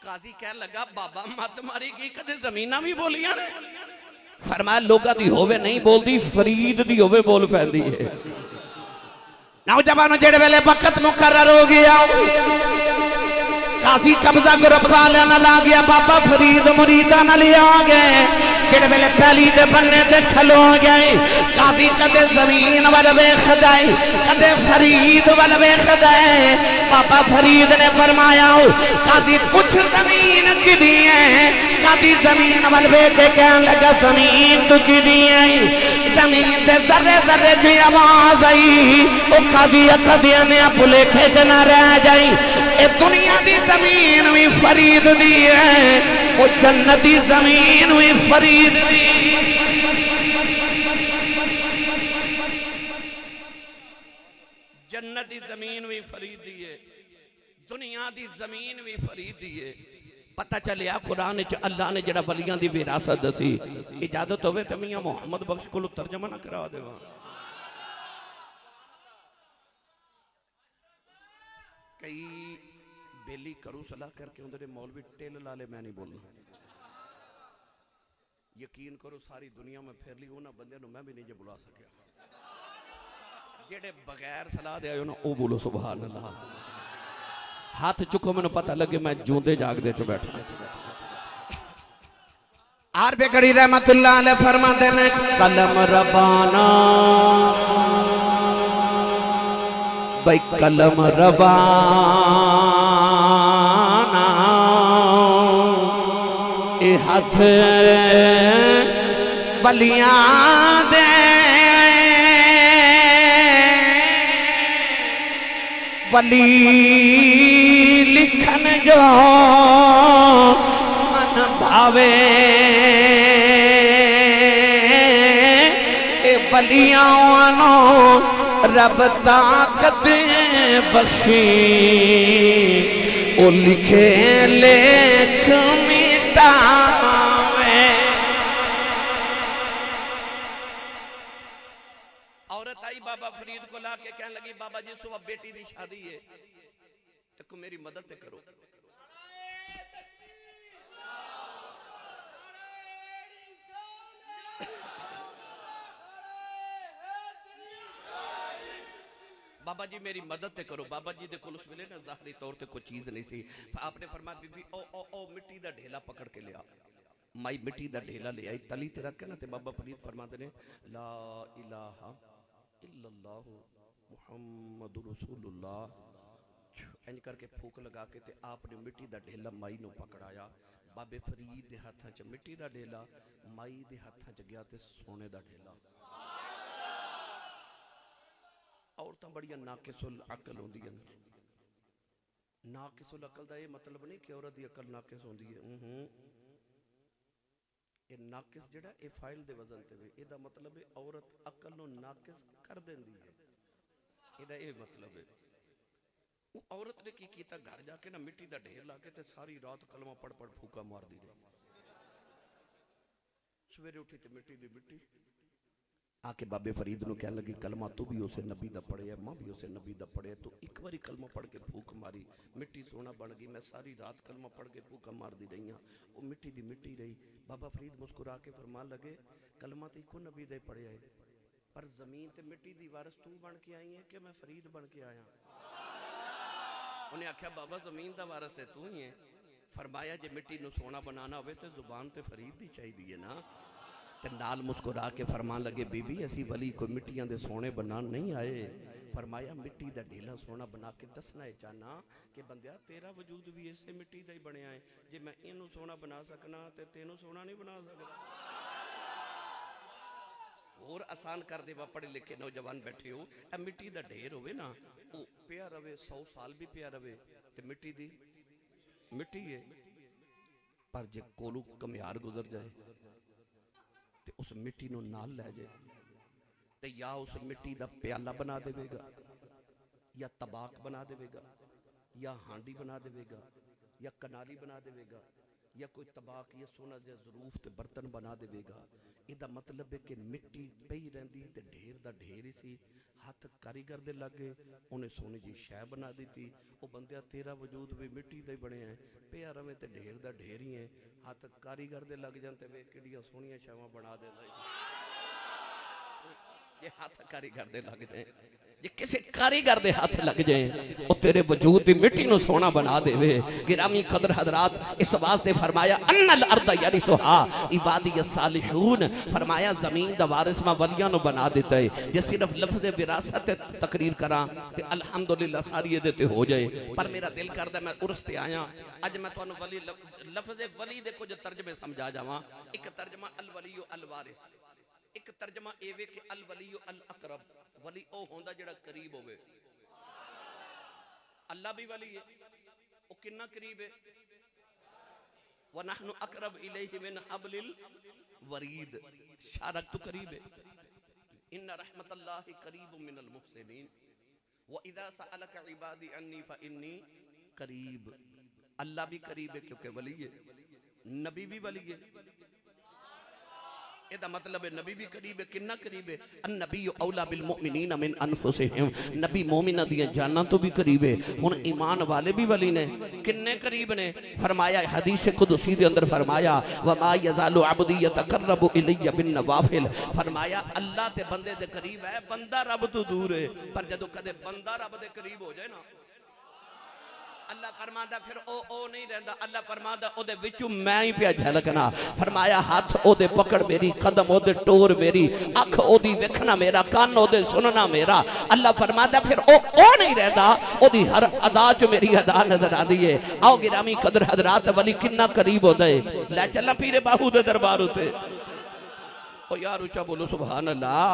[SPEAKER 1] काजी कह लगा बाबा मत मारी की कदे जमीना भी बोलियां ने फरमाया लोगा दी होवे नहीं बोलदी फरीद दी होवे बोल पैंदी है नौजवानों जेड़े वेले वक्त मुकर्रर हो गया काफी कब्जा ग्रुप वाले ना ला गया बाबा फरीद मुरीदा ना लिया गए जेड़े वेले पहली दे बन्ने ते खलो गए काफी कदे जमीन वाल वेखदा है कदे फरीद वाल वेखदा है बाबा फरीद ने फरमाया कादी कुछ जमीन किदी है कादी जमीन वाल वेख के कहने लगा जमीन तो किदी है जमीन से जर्रे जर्रे की आवाज आई ओ कादी अकदिया ने भुलेखे च ना रह जाई ए दुनिया दी जमीन भी फरीद दी है ओ जन्नती जमीन भी फरीद दी जन्नती जमीन भी फरीद दी है दुनिया दी जमीन भी फरीद दी है पता चलिया कुरान च अल्लाह ने जेड़ा वलियां दी विरासत दसी इजाजत होवे ते मियां मोहम्मद बख्श को तर्जमा ना करा देवा कई बेली करूं सलाह करके उधर मौलवी टेल लाले मैं नहीं बोलना यकीन करो सारी दुनिया में फिर ली उन्होंने बंदे मैं भी नहीं जे बुला सकिया जेड़े बगैर सलाह दे आए ना वो बोलो सुभान अल्लाह हाथ चुको मैंने पता लगे मैं जूंदे जागदे च बैठा आर बेगड़ी रहमतुल्लाह अलैह फरमाते ने कलम रबाना भाई कलम रबाना ए हाथ बलियां दे वली लिखन जो मन भावे ए बलियानो रब ताकत बख्शी ओ लिखे लेख मिटावे। औरत आई बाबा फरीद को ला के कहने लगी बाबा जी सुबह बेटी की शादी है तो मेरी मदद करो। बाबा जी मेरी मदद करो। बाबा जी दे कोल उस वेले ना ज़ाहरी तौर ते कोई चीज नहीं सी। आपने फरमाया बीबी ओ ओ ओ मिट्टी दा ढेला पकड़ के लिया। माई मिट्टी दा ढेला ले आई तली ते रख के ना ते बाबा फरीद फरमाते ने ला इलाहा इल्लल्लाह मुहम्मदुर रसूलुल्लाह इंज करके फूक लगा के ते आपने मिट्टी दा ढेला माई नू पकड़ाया। बाबे फरीद दे हाथां च मिट्टी दा ढेला, माई दे हाथां च गया ते सोने दा ढेला। औरतां बड़ियां नाकिसुल अकल होंदियां। नाकिसुल अकल दा ये मतलब नहीं कि औरत दी अकल नाकिस होंदी है। ये नाकिस जेड़ा ये फाइल दे वजन ते वे एदा मतलब है औरत अकल नु नाकिस कर देंदी है। एदा ये मतलब है। वो औरत ने की कीता घर जाके ना मिट्टी दा ढेर ला के ते सारी रात कलमा पढ़ पढ़ फूका मारदी रही। सवेरे उठी ते मिट्टी दी मिट्टी आके बाबे फरीद नु कहने लगी कलमा तू भी उसे नबी दा पढ़िया, मां भी उसे नबी दा पढ़िया, तू एक बारी कलमा पढ़ के फूक मारी मिट्टी सोना बन गई। मैं सारी रात कलमा पढ़ के फूका मारदी रही हां, वो मिट्टी दी मिट्टी रही। बाबा फरीद मुस्कुरा के फरमान लगे कलमा तो इको नबी दा पढ़िया है पर जमीन ते मिट्टी दी वारिस तू बन के आई है कि मैं फरीद बन के आया। उन्हें आख्या बाबा जमीन दा वारिस ते तू ही है। फरमाया जे मिट्टी नु सोना बनाना होवे ते जुबान ते फरीद दी चाहिए ना। ते नाल मुस्कुरा के फरमान लगे बीबी असी वली कोई मिट्टियां दे सोने बना नहीं आए। फरमाया मिट्टी दा ढेला सोना बना के दसना है चाहना कि बंदिया तेरा वजूद भी इसे मिट्टी दा ही बनया है। जे मैं इनू सोना बना सकना ते तेनू सोना नहीं बना सकदा। और आसान कर दे पढ़े लिखे नौजवान बैठे हो ए मिट्टी दा ढेर होवे ना वो पिया रवे 100 साल भी पिया रवे ते मिट्टी दी मिट्टी है। पर जे कोलू कमियार गुजर जाए ते उस मिट्टी नु नाल ले जाए ते या उस मिट्टी दा प्याला बना देवेगा या तबाक बना देवेगा या हांडी बना देवेगा या कनारी बना देवेगा या कोई तबाक या सोना या ज़रूफ ते बर्तन बना देवेगा। इहदा मतलब है कि मिट्टी पई रहिंदी ते ढेर दा ढेर ही सी। हथ कारीगर दे लगे उन्हें सोने जी शै बना दी थी। वो बंदिया तेरा वजूद भी मिट्टी दा ही बनया है पिया रवे ते ढेर दा ढेर ही है। हथ कारीगर दे लग जाते वे किहड़ियां सोहणियां शैवां बना देंदा ये हाथ कारीगर दे लग जाए जे किसी कारीगर दे हाथ लग जाए वो तेरे वजूद दी मिट्टी नु सोना बना देवे। गिरामी कदर हजरात इस वास्ते फरमाया अन्नल अर्द यरिसुहा इबादी सालिहून। फरमाया जमीन दा वारिस मां वलियां नु बना देता है। जे सिर्फ लफ्ज़ विरासत तकरीर करा ते अल्हम्दुलिल्लाह सारी दे ते हो जाए। पर मेरा दिल करदा मैं उर्स ते आया अज मैं तुहानू वली लफ्ज़ वली दे कुछ तर्जमे समझा जावां। एक तर्जमा अल वलियो अल वारिस, एक तर्जमा एवे कि अल वलियो अल अकरब। वली ओ होंदा जेड़ा करीब होवे। अल्लाह भी वली है ओ कितना करीब है। व नहनु अकरब इलैहि मिन हब्लिल वरीद शारक तो करीब है। इन्ना रहमतल्लाहि करीबुम मिनल मुहसिनीन व इदा सअलक इबादी अन्नी फइन्नी करीब। अल्लाह भी करीब है क्योंकि वली है, नबी भी वली है। एदा मतलब है नबी भी करीब है। कितना करीब है। अन्नबी औला बिल मुमिनीन मिन अनफुसिहिम। नबी मोमिना दी जानां तो भी करीब है। हुन ईमान वाले भी वली ने किन्ने करीब ने। फरमाया हदीस कुदसी दे अंदर फरमाया व मा यज़ालु अब्दी यतकर्रबु इलैया बिन नवाफिल। फरमाया अल्लाह ते बंदे दे करीब है, बंदा रब तो दूर है। पर जदों कदे बंदा रब दे करीब हो जाए ना अल्लाह फरमांदा फिर ओ नहीं रहंदा। अल्लाह फरमांदा ओदे विचों मैं ही पिया झलकना। फरमाया हाथ ओदे पकड़ मेरी, कदम ओदे टोर मेरी, अख ओदी वेखना मेरा, कान ओदे सुनना मेरा। अल्लाह फरमांदा फिर ओ नहीं रहंदा, ओदी हर अदा च मेरी अदा नजर आंदी है। आओ गिरामी कदर हजरात वली कितना करीब होंदा है। ले चला पीरे बाहू दे दरबार उते ओ यार ऊंचा बोलो सुभान अल्लाह।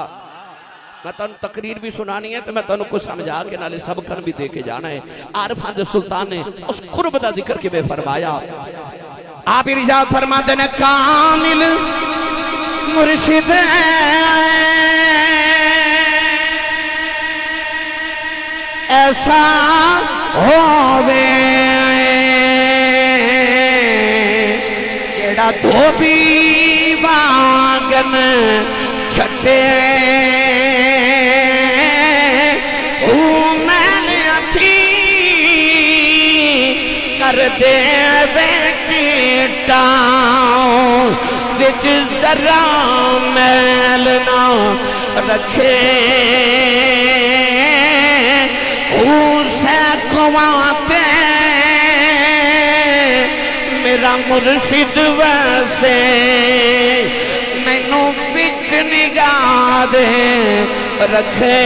[SPEAKER 3] मैं तुम तकरीर भी सुनानी है तो मैं तुम कुछ समझा के नाले सबकन भी दे के जाना है। आरफान दे सुल्तान ने उस कुर्ब का जिक्र किवें फरमाया।
[SPEAKER 1] आप इरशाद फरमाते ने कामिल मुर्शिद ऐसा होवे जेड़ा धोबी वांगन छटे मैल अथी कर दे बिच जरा मैल ना रखे सैकवाते मेरा मुर्शिद वैसे मैनू बिच निगाह दे रखे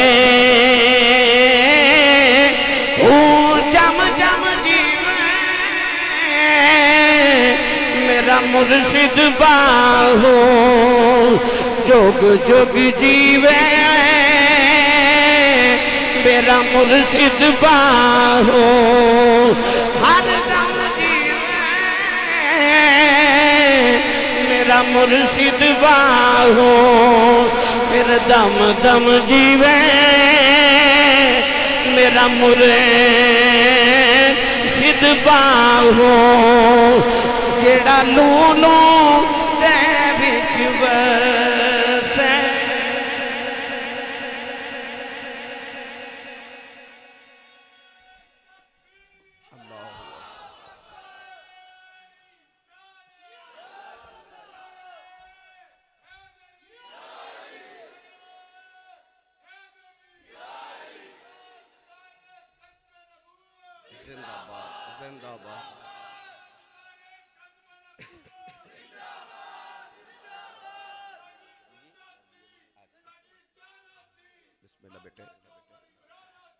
[SPEAKER 1] जम जम मेरा मुर्शिद बाहो जोग जोग जीवे मेरा मुर्शिद बाहो हर दम जीवे मेरा मुर्शिद बाहो फिर दम दम जीवे मेरा मुर्शिद बाहो जेड़ा लूलो दे विच वसे।
[SPEAKER 3] जिंदाबाद जिंदाबाद। बिस्मिल्लाह बेटे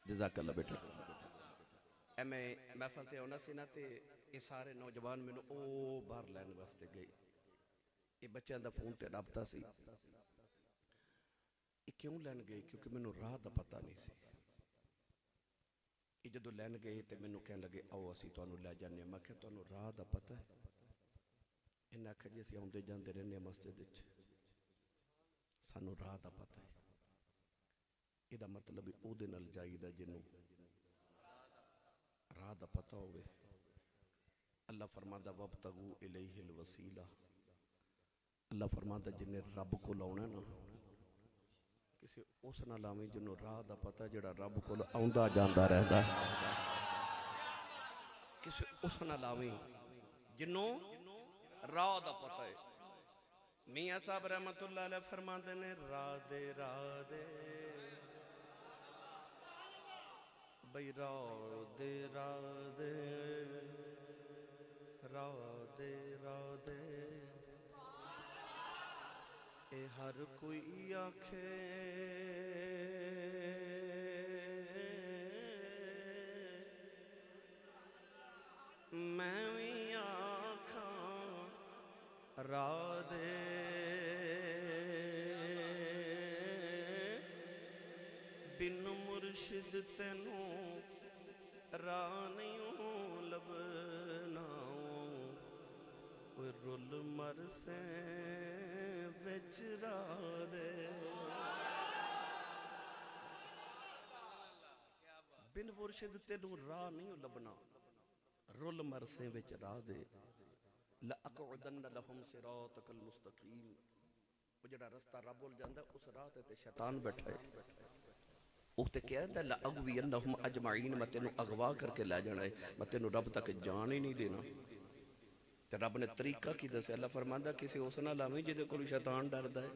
[SPEAKER 3] जज़ाकल्लाह बेटे। मैं महफल ते आना सी ना ते ये सारे नौजवान मैनू ओ बाहर लैन वास्ते गए। ये बच्चों का फोन ते रबता सी। ये क्यों लैन गए क्योंकि मैनू राह का पता नहीं सी। ये जो लैन गए तो मैनू कह लगे आओ असी तुहानू लै जाने। मैं क्या तुहानू राह का पता है? इन्हें आखिया जी असीं आउंदे जांदे रहने मस्जिद विच सानू राह का पता है। इहदा मतलब भी उहदे नाल जाईदा जिन्नू राह का पता होवे। अल्लाह फरमांदा वब्तगू इलैहिल वसीला। अल्लाह फरमांदा जिन्हें रब को लाउणा ना किसी उस नाल लावें जिन्नू राह का पता जिहड़ा रब कोल आउंदा जांदा रहंदा है। किसी उस नाल लावें जिन्नू राह का पता है। मियाँ साहब रहमतुल्लाह अलैह फरमाते ने राधे राधे बई राधे राधे राधे राधे ए हर कोई आखे मैं भी आखा राधे बिन मुर्शिद तेनू राह नहीं लभना कोई रुल मर से बिच राधे। बिन मुर्शिद तेनू राह नहीं लभना रुल मर से बिच राधे। लअक़उदन्न लहुम सिरातकल मुस्तकीम। वो जिहड़ा रास्ता रब कोल जांदा उस राह ते शैतान बैठा है। उसते क्या है लअग़वियन्नहुम अजमईन। मैं तेनू अगवा करके लै जाना है। मैं तेनू रब तक जान ही नहीं देना। ते रब ने तरीका की दस्या। अल्लाह फरमांदा किसी उस नाल लावें जिहदे कोल शैतान डरदा है।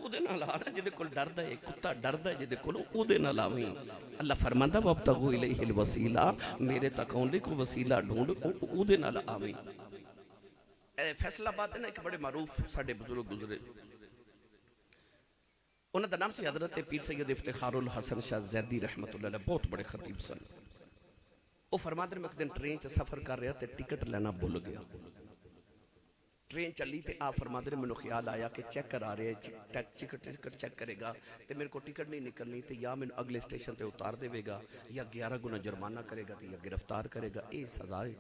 [SPEAKER 3] उहदे नाल आना जिहदे कोल डरदा है। कुत्ता डरदा है जिहदे कोल उहदे नाल लावें। अल्लाह फरमांदा वब्तगू इलैहिल वसीला। मेरे तक आउण लई कोई वसीला ढूंढ उहदे नाल आवें। फैसलाबाद ना एक बड़े मारूफ साडे बुजुर्ग गुजरे। उन्होंने नाम से हजरत पीर सैयद इफ्तिखारुल हसन शाह ज़ैदी रहमतुल्लाह अलैह बहुत बड़े खतीब सन। वो फरमाते मैं एक दिन ट्रेन च सफर कर रहा तो टिकट लेना भुल गया। ट्रेन चली तो आ फरमाते ने मैंने ख्याल आया कि चेकर आ रहे टिकट चेक करेगा तो मेरे को टिकट नहीं निकलनी तो या मैंने अगले स्टेशन पर उतार देगा या 11 गुना जुर्माना करेगा तो या गिरफ्तार करेगा। ये सजा है।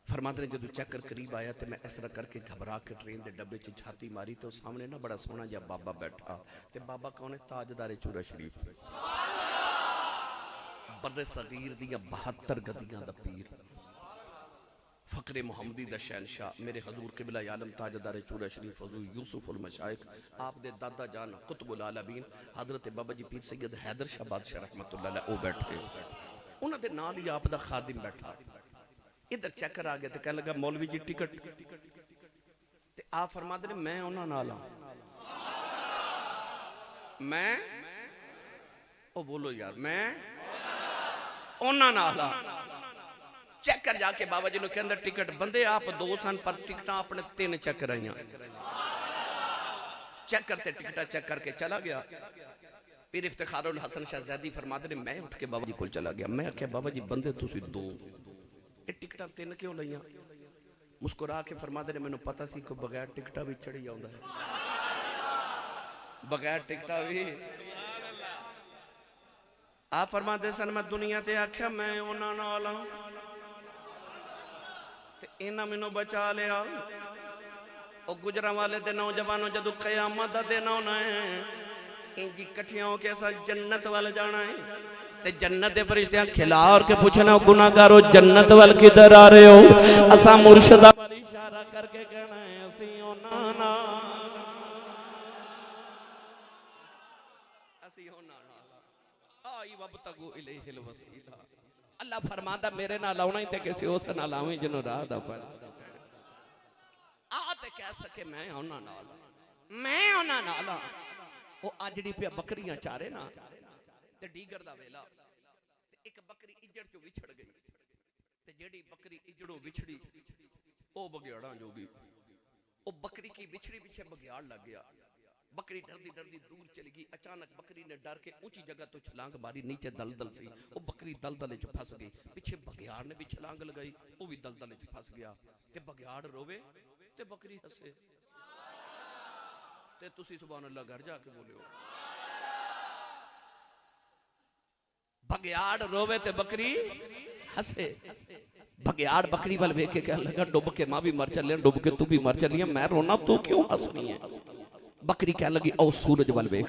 [SPEAKER 3] फरमाते ने जो चेकर करीब आया तो मैं इस तरह करके घबरा के ट्रेन के डब्बे च छाती मारी तो सामने ना बड़ा सोहना जिहा बाबा बैठा। तो बाबा कौन है? ताजदारे चूरा शरीफ, बर्रे सगीर दियां 72 गदियां दा पीर, फ़क़रे मुहम्मदी दा शहनशाह, मेरे हजूर क़िबला आलम ताजदारे चूरा शरीफ हजूर यूसुफ उल मशाइख, आप दे दादा जान कुतुबुल आलमीन हजरत बाबा जी पीर सैयद हैदर शाह बादशाह रहमतुल्लाह अलैह ओ बैठे। उन्हां दे नाल ही आप दा खादिम बैठा। इधर चेकर आ गया तो कह लगा मौलवी जी टिकट। ते आप फरमाते ने मैं उन्हां नाल हां। मैं ओ बोलो यार, मैं उन्हां नाल हां। चेकर जाके बाबा जी ने कहंदा टिकट बंदे आप 2 सन पर टिकटां अपने 3 चेकर आईयां। चेक करते टिकटा चेक करके चला गया। फिर इफ्तिखारुल हसन शहजादी फरमाते ने मैं उठ के बाबा जी को चला गया। मैं आख्या बाबा जी बंदे तुसी 2 टिकटा 3 क्यों लईयां? मुस्कुरा के फरमाते ने मैनू पता सी कोई बगैर टिकटा भी चढ़ी आउंदा है, बगैर टिकटा भी। आप फरमाते सन मैं दुनिया ते आख्या मैं उन्हां नाल हां ते इन्हां मैनू बचा लिया। ओ गुजरां वाले दे नौजवानों जदों क़यामत दा दिन आउणा है इंजी इकट्ठियां होके असां जन्नत वाल जाना है ते जन्नत दे फरिश्ते खिलार के पूछना गुनाहगारो जन्नत वाल किधर आ रहे हो? असा मुर्शिदा वाल इशारा करके कहना है असी ओना ना, असी ओना ना आई वबतगु इलैहिल वसीला। अल्लाह फरमांदा मेरे नाल आउणा ही ते किसी उस नाल आवें जिन्हों राह दा फर्क आ ते कह सके मैं ओना नाल, मैं ओना नाल ओ अजड़ी पे बकरियां चारे ना ते डीगर दा वेला ते एक बकरी इजड़ चो विछड़ गई ते जेड़ी बकरी इजड़ों विछड़ी ओ बगियाड़ा जोगी। ओ बकरी की बिछड़ी पीछे बगियाड़ लग गया। बकरी डरदी डरदी दूर चली गई। अचानक बकरी ने डर के ऊंची जगह तो छलांग मारी, नीचे दलदल सी। ओ बकरी दलदल च फस गई। पीछे बगियाड़ ने भी छलांग लगाई, ओ भी दलदल च फस गया। ते बगियाड़ रोवे ते बकरी हसे ते तुसी सुभान अल्लाह घर जाके बोलियो। बगियाड़ रोवे ते बकरी हसे। बगियाड़ बकरी वाल वेख के कहने लगा डुब के मां भी मर चलिया, डुब के तू भी मर चलिया, मैं रोना तू क्यों हसनी है? बकरी कहने लगी ओ सूरज वाल वेख।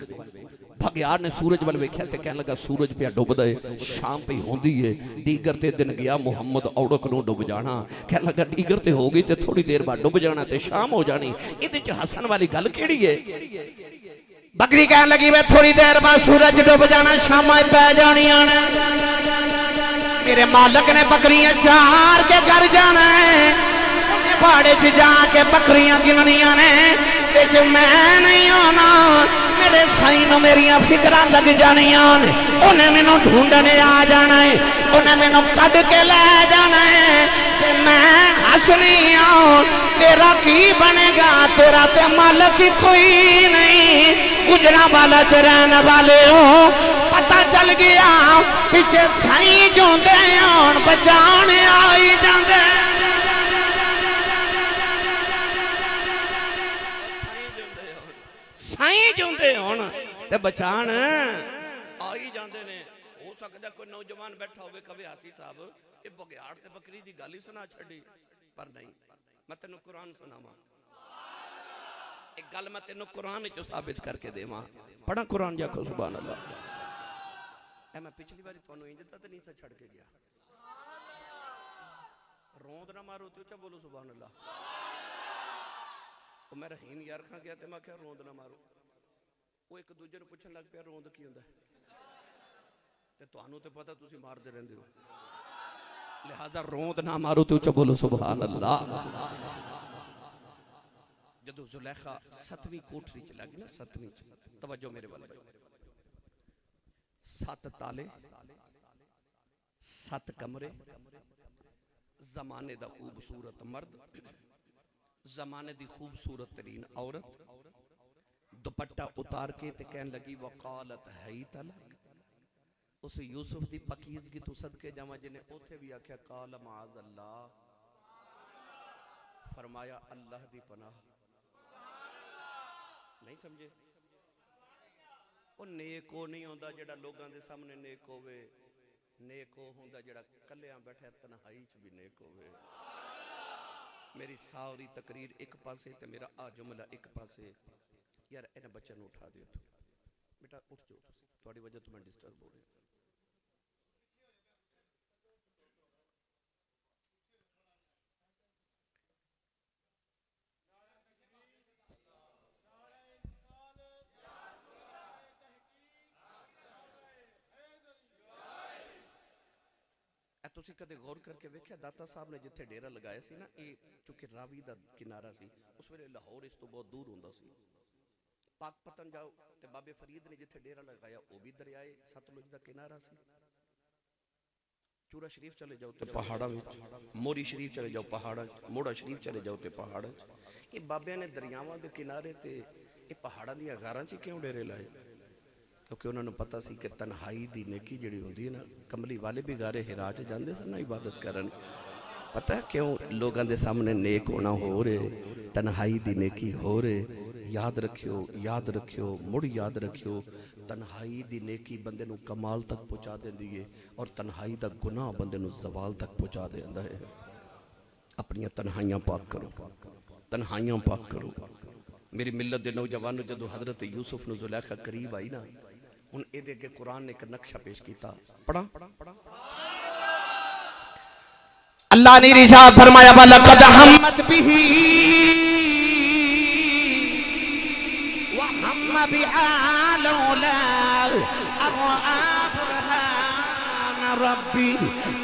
[SPEAKER 3] बगियाड़ ने सूरज वाल वेख्या ते कहने लगा सूरज पे डुबदा है, शाम पे होंदी है, दीगर ते दिन गया मुहम्मद औड़क नु डुब जाना। कहने लगा दीगर ते हो गई ते थोड़ी देर बाद डुब जाना ते शाम हो जानी, इहदे च हसन वाली गल केड़ी है? बकरी कहने लगी वे थोड़ी देर बाद सूरज डुब जाना, शामां पै जानियां ने। मेरे मालिक ने बकरियां चार के घर जाना है, पहाड़े च जाके बकरियां गिननियां ने, बिच मैं नहीं आना। मेरे साईं नूं मेरियां फिक्रां लग जानियां ने, उन्हें मैनू ढूंढने आ जाना है, उन्हें मैनू कढ के ले जाना है ते मैं हसनी आ। तेरा की बनेगा? तेरा ते मालिक कोई नहीं। गुजरा वाला च रहने वाले हो, पता चल गया पिछे साईं जोंदे आन बचाने आई जांदे। साईं जोंदे होण ते बचान आई जांदे ने। हो सकदा कोई नौजवान बैठा होवे कवे हासी साहब ये बगियाड़ ते बकरी दी गल ही सुना छड़ी, पर नहीं मैं तेनू कुरान सुनावा। एक गल मैं तेनू कुरान विचों साबित करके देवां। पढ़ा कुरान जाखो सुभान अल्लाह। ए मैं पिछली बारी तुहानू इंज तां नहीं सा छड़ के गया। रोंद ना मारो ते उच्चा बोलो सुभान अल्लाह। ओ मैं रहीम यार खां गया ते मैं आख्या रोंद ना मारो। वो एक दूजे नूं पुछण लग पिया रोंद की हुंदा ते तुहानू ते पता तुसीं मारदे रहिंदे हो, लिहाजा रोंद ना मारो ते उच्चा बोलो सुभान अल्लाह। जदों जुलेखा 7वीं कोठरी च लगी ना, 7वीं तवज्जो मेरे वाल, 7 ताले 7 कमरे, जमाने दा खूबसूरत मर्द, जमाने दी खूबसूरत तरीन औरत, दुपट्टा उतार के ते कहन लगी वकालत है तलक। उस यूसुफ दी पकीज़गी तो सदके जावा जिन्हें उथे भी आख्या काल माज़ अल्लाह फरमाया अल्लाह दी पनाह। नहीं समझे? वो नेक वो नहीं होंदा जेड़ा लोगों के सामने नेक होवे, नेक वो होंदा जेड़ा कल्लियां बैठा तन्हाई च भी नेक होवे। मेरी सारी तकरीर एक पासे ते मेरा आ जुमला एक पासे। यार इन्हें बच्चों को उठा दियो, बेटा उठ जाओ, थोड़ी वजह तो मैं डिस्टर्ब हो रही। तुसी कदे गौर करके वेख्या दाता साहब ने जिथे डेरा लगाया सी ना, ये चूंकि रावी दा किनारा सी, उस वेले लाहौर इस तो बहुत दूर होंदा सी। पाकपतन जाओ ते बाबे फरीद ने जिथे डेरा लगाया वो भी दरियाए सतलुज दा किनारा सी। चूरा शरीफ चले जाओ तो पहाड़ा में, मोरी शरीफ चले जाओ पहाड़ा, मोड़ा शरीफ चले जाओ तो पहाड़। ये बाबे ने दरियावां दे किनारे ते ये पहाड़ां दी गारां च क्यों डेरे लाए? क्योंकि उन्होंने पता सी कि तन्हाई दी नेकी जिहड़ी हुंदी है ना, कमली वाले भी गारे हिरा च जांदे सन ना इबादत करन। पता है क्यों? लोगों के सामने नेक होना हो रहे, तन्हाई दी नेकी हो रहे। याद रखियो, याद रखियो, मुड़ याद रखियो, तन्हाई दी नेकी बंदे नू कमाल तक पहुँचा देंदी है और तन्हाई दा गुनाह बंदे नू जवाल तक पहुँचा देंदा है। अपनियां तन्हाइयां पाक करो, तन्हाइयां पाक करो। मेरी मिलत दे नौजवानों जदों हजरत यूसुफ नू जुलैखा करीब आई ना, हुण इहदे अगे कुरान ने एक नक्शा पेश किया। पढ़ा
[SPEAKER 1] अल्लाह ने इरशाद फरमाया वलक़द हम्मत बिही व हम्म बिहा लौला बुरहान रब्बी।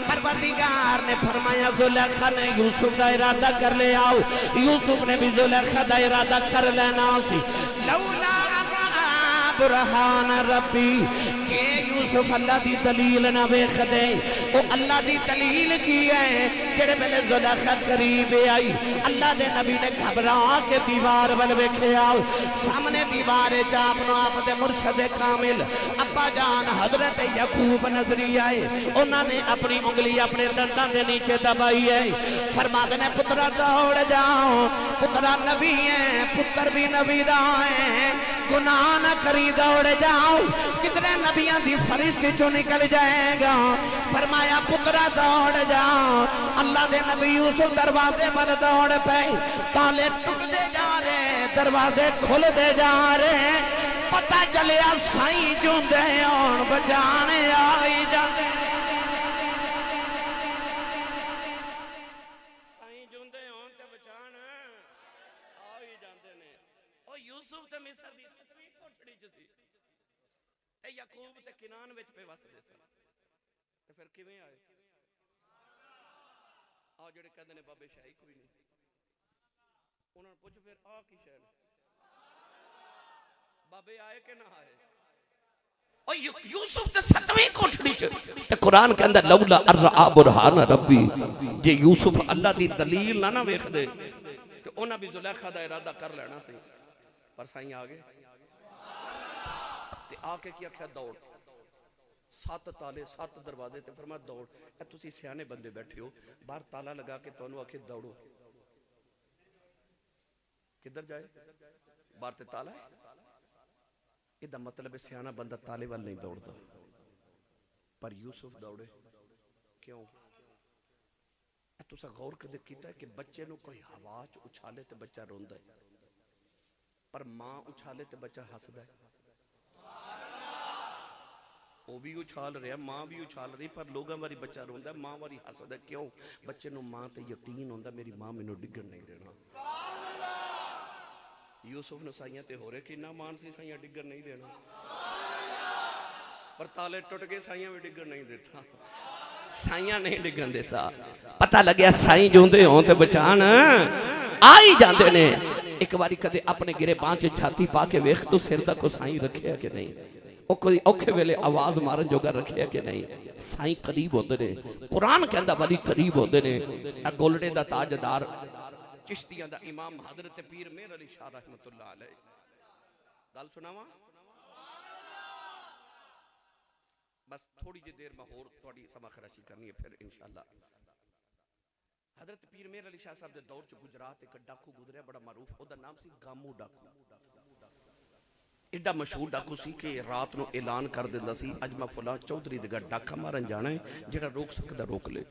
[SPEAKER 1] परवरदिगार ने फरमाया जुलेखा ने यूसुफ का इरादा कर ले आओ, यूसुफ ने भी जुलेखा का इरादा कर लेना सी। लौला बुरहान रब्बी के यूसुफ अल्लाह दी दलील ना वेख दे। ओ अल्लाह दी दलील की है जेड़े मेरे जुलेखा करीब आई, अल्लाह दे नबी ने घबरा के दीवार वल वेख्या। सामने दीवार च आपनो आप दे मुर्शद कामिल अब्बा जान हजरत याकूब नजरी आए। उन्होंने अपनी उंगली अपने दंदां दे नीचे दबाई है। फरमाते ने पुत्रा दौड़ जाओ, पुत्रा नबी है, पुत्र भी नबी दा है, गुनाह न करी दौड़ जाओ, कितने नबियां दी फरिश्ते चो निकल जाएगा। फरमाया पुत्रा दौड़ जाओ। अल्लाह दे नबी यूसुफ दरवाजे पर दौड़ पे, ताले टुटते जा रहे, दरवाजे खुलते जा रहे। पता चलिया साईं जूंदे होण बचाने आई जाते, साईं जूंदे होण ते बचाण आई जांदे ने। ओ यूसुफ ते मिस्र दी सतवीं कोठड़ी च सी, ए याकूब ते किनान विच पे वसदे सन। ते फिर किवें आए? आ जेड़े कहंदे ने बाबे शाही कोई नहीं, उन्हां नूं पुछ फिर आ की शै ने, बाबे आए कि ना आए? ओ यूसुफ ते सतवीं कोठड़ी च ते कुरान कहंदा लौला अर्रा बुरहान रब्बी। जे यूसुफ अल्लाह दी दलील ना वेखदे ते उन्हां भी जुलेखा दा इरादा कर लेना सी। पर साईं आ गए ते आके की आख्या दौड़। 7 ताले 7 दरवाजे ते फरमाया दौड़। ए तुसी सियाने बंदे बैठे हो, बाहर ताला लगा के तुहानू आखे दौड़ो, किधर जाए? बाहर ते ताला है। इहदा मतलब है सियाना बंदा ताले वाल नहीं दौड़ता। पर यूसुफ दौड़े क्यों? तुसा गौर कदे कीता है कि बच्चे नू कोई हवा च उछाले ते बच्चा रोंदा है, पर मां उछाले ते बच्चा हसदा है। वो भी उछाल रहा, मां भी उछाल रही, पर लोगों वारी बच्चा रोंदा, मां वारी हसदा। क्यों? बच्चे नू मां ते यकीन होंदा मेरी मां मैनू डिगण नहीं देना। यूसुफ नू साइयां ते होरे किन्ना मान सी, साइयां डिगण नहीं देना, पर ताले टुट गए, साइयां भी डिगण नहीं देता, साइयां नहीं डिगण देता। पता लग्या साईं जोंदे हों ते बचान आ ही जांदे ने। एक बारी कदे अपने गिरे बांह च छाती पा के वेख तू सिर दा को साईं रखिया कि नहीं, ओ कोई औखे वेले आवाज मारन जोगा रखिया कि नहीं। साईं करीब होंदे ने, कुरान कहंदा वली करीब होंदे ने। आ गोलड़े दा ताजदार चिश्तियां दा इमाम हजरत पीर मेहर अली शाह रहमतुल्लाह अलैह। गल सुनावा, बस थोड़ी जी देर में होर थोड़ी समा खराशी करनी है, फिर इंशाअल्लाह
[SPEAKER 3] हजरत पीर मेहर अली शाह साहब के दौर च गुजरात एक डाकू गुजरिया बड़ा मारूफ, उसका नाम सी गामू डाकू। एडा मशहूर डाकू सी कि रात को ऐलान कर दिंदा सी अज मैं फलां चौधरी दे घर डाका मारन जाना है, जेड़ा रोक सकदा रोक ले।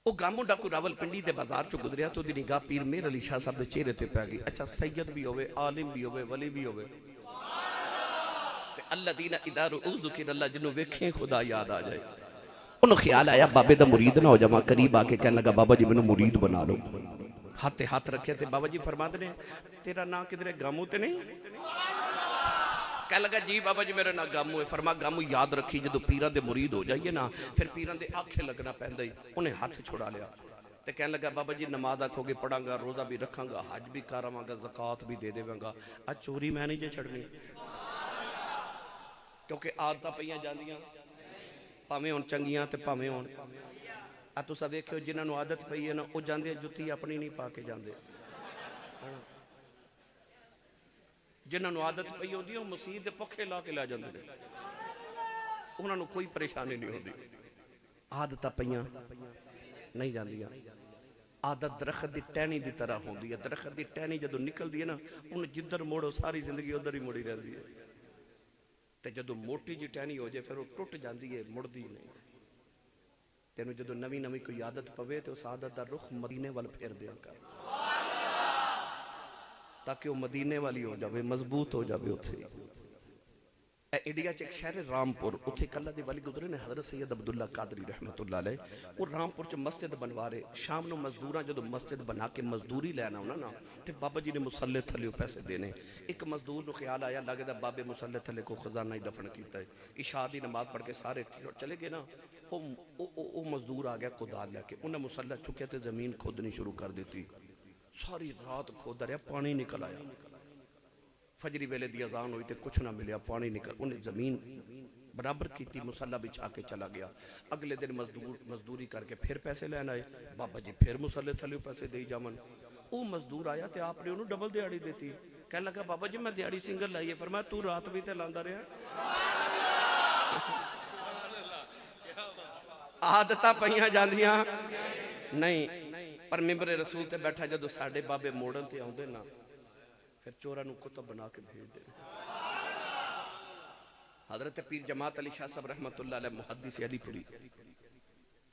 [SPEAKER 3] वो गामू डाकू रावलपिंडी के बाजार चो गुजरिया तो दी निगाह पीर मेहर अली शाह साहब के चेहरे ते पै गई। अच्छा सैयद भी होवे, आलिम भी होवे, वली भी होवे, ते अल्लज़ीना इज़ा रुअू ज़ुकिरल्लाह, जिन्हों वेखें खुदा याद आ जाए। उन्होंने ख्याल आया बाबे दा मुरीद ना हो जावा, करीब आके कहने लगा बाबा जी मैनू मुरीद बना लो। हाथे हाथ रखे थे बाबा जी फरमाते ने तेरा नाम किधरे गामू ते नहीं? कह लगा जी बाबा जी मेरा नाम गामू है। फरमा गामू याद रखी जो पीरां दे मुरीद हो जाइए ना फिर पीरां दे आखे लगना पैंदा ही। उन्हें हाथ छुड़ा लिया ते कहने लगा बाबा जी नमाज आखोगे पढ़ांगा, रोज़ा भी रखांगा, हज भी करावांगा, ज़कात भी दे देवांगा, आज चोरी मैं नहीं जे छड़नी, क्योंकि आदतां पईयां जांदियां भावें हुण चंगियां ते भावें हुण आ तुसां वेखिओ जिन्हां आदत पई है ना वो जांदे जुत्ती अपनी नहीं पा के जांदे, जिन्होंने आदत पई होती है मसीह के पखे ला के लै जाते हैं, उन्होंने कोई परेशानी नहीं होती। आदत पईयां नहीं जांदियां। आदत दरख्त की टहनी की तरह होती है, दरख्त की टहनी जो निकलती है ना उन्हें जिधर मोड़ो सारी जिंदगी उधर ही मुड़ी रहती है, तो जो मोटी जी टहनी हो जाए फिर वो टुट जाती है, मुड़ती नहीं। तेनों जो नवी नवी कोई आदत पवे तो उस आदत का रुख मदीने वाल फेर दिया कर, ताकि वो मदीने वाली हो जाए, मजबूत हो जाए। उत्थे इंडिया च एक शहर है रामपुर, उत्थे कल्ला दे वाली गुजरे ने हजरत सैयद अब्दुल्ला कादरी रहमतुल्लाह अलैह। वो रामपुर च मस्जिद बनवा रहे, शाम को मजदूर जो मस्जिद बना के मजदूरी लैन आना ना तो बाबा जी ने मुसल्ले थले पैसे देने। एक मजदूर को ख्याल आया लगता बाबे मुसल्ले थले को खजाना ही दफन किया है। इशा की नमाज पढ़ के सारे चले गए ना, वो मजदूर आ गया कुदाल लैके, उन्हें मुसल्ला चुकया तो जमीन खोदनी शुरू कर दी। सारी रात खोदा रहा, पानी निकल आया। फजरी वेले दी अजान हुई तो कुछ ना मिले, पानी निकल, उन्हें जमीन बराबर की, मुसल्ला बिछा के चला गया। अगले दिन मजदूरी करके फिर पैसे लैन आए, बाबा जी फिर मुसल्ले थले पैसे दे जावन। वो मजदूर आया तो आपने उन्होंने डबल दिहाड़ी देती। कह लगा बाबा जी मैं दिहाड़ी सिंगल लाई है, फरमाया तू रात भी तो लांदा रहा। आदतां पईयां जांदियां नहीं, पर मिंबरे रसूल ते बैठा जो साडे बाबे मोड़न ते आउंदे ना फिर चोरां नूं कुतब बना के भेज दे। हजरत पीर जमात अली शाह साहब रहमतुल्लाह अलैह मुहद्दिस अलीपुरी,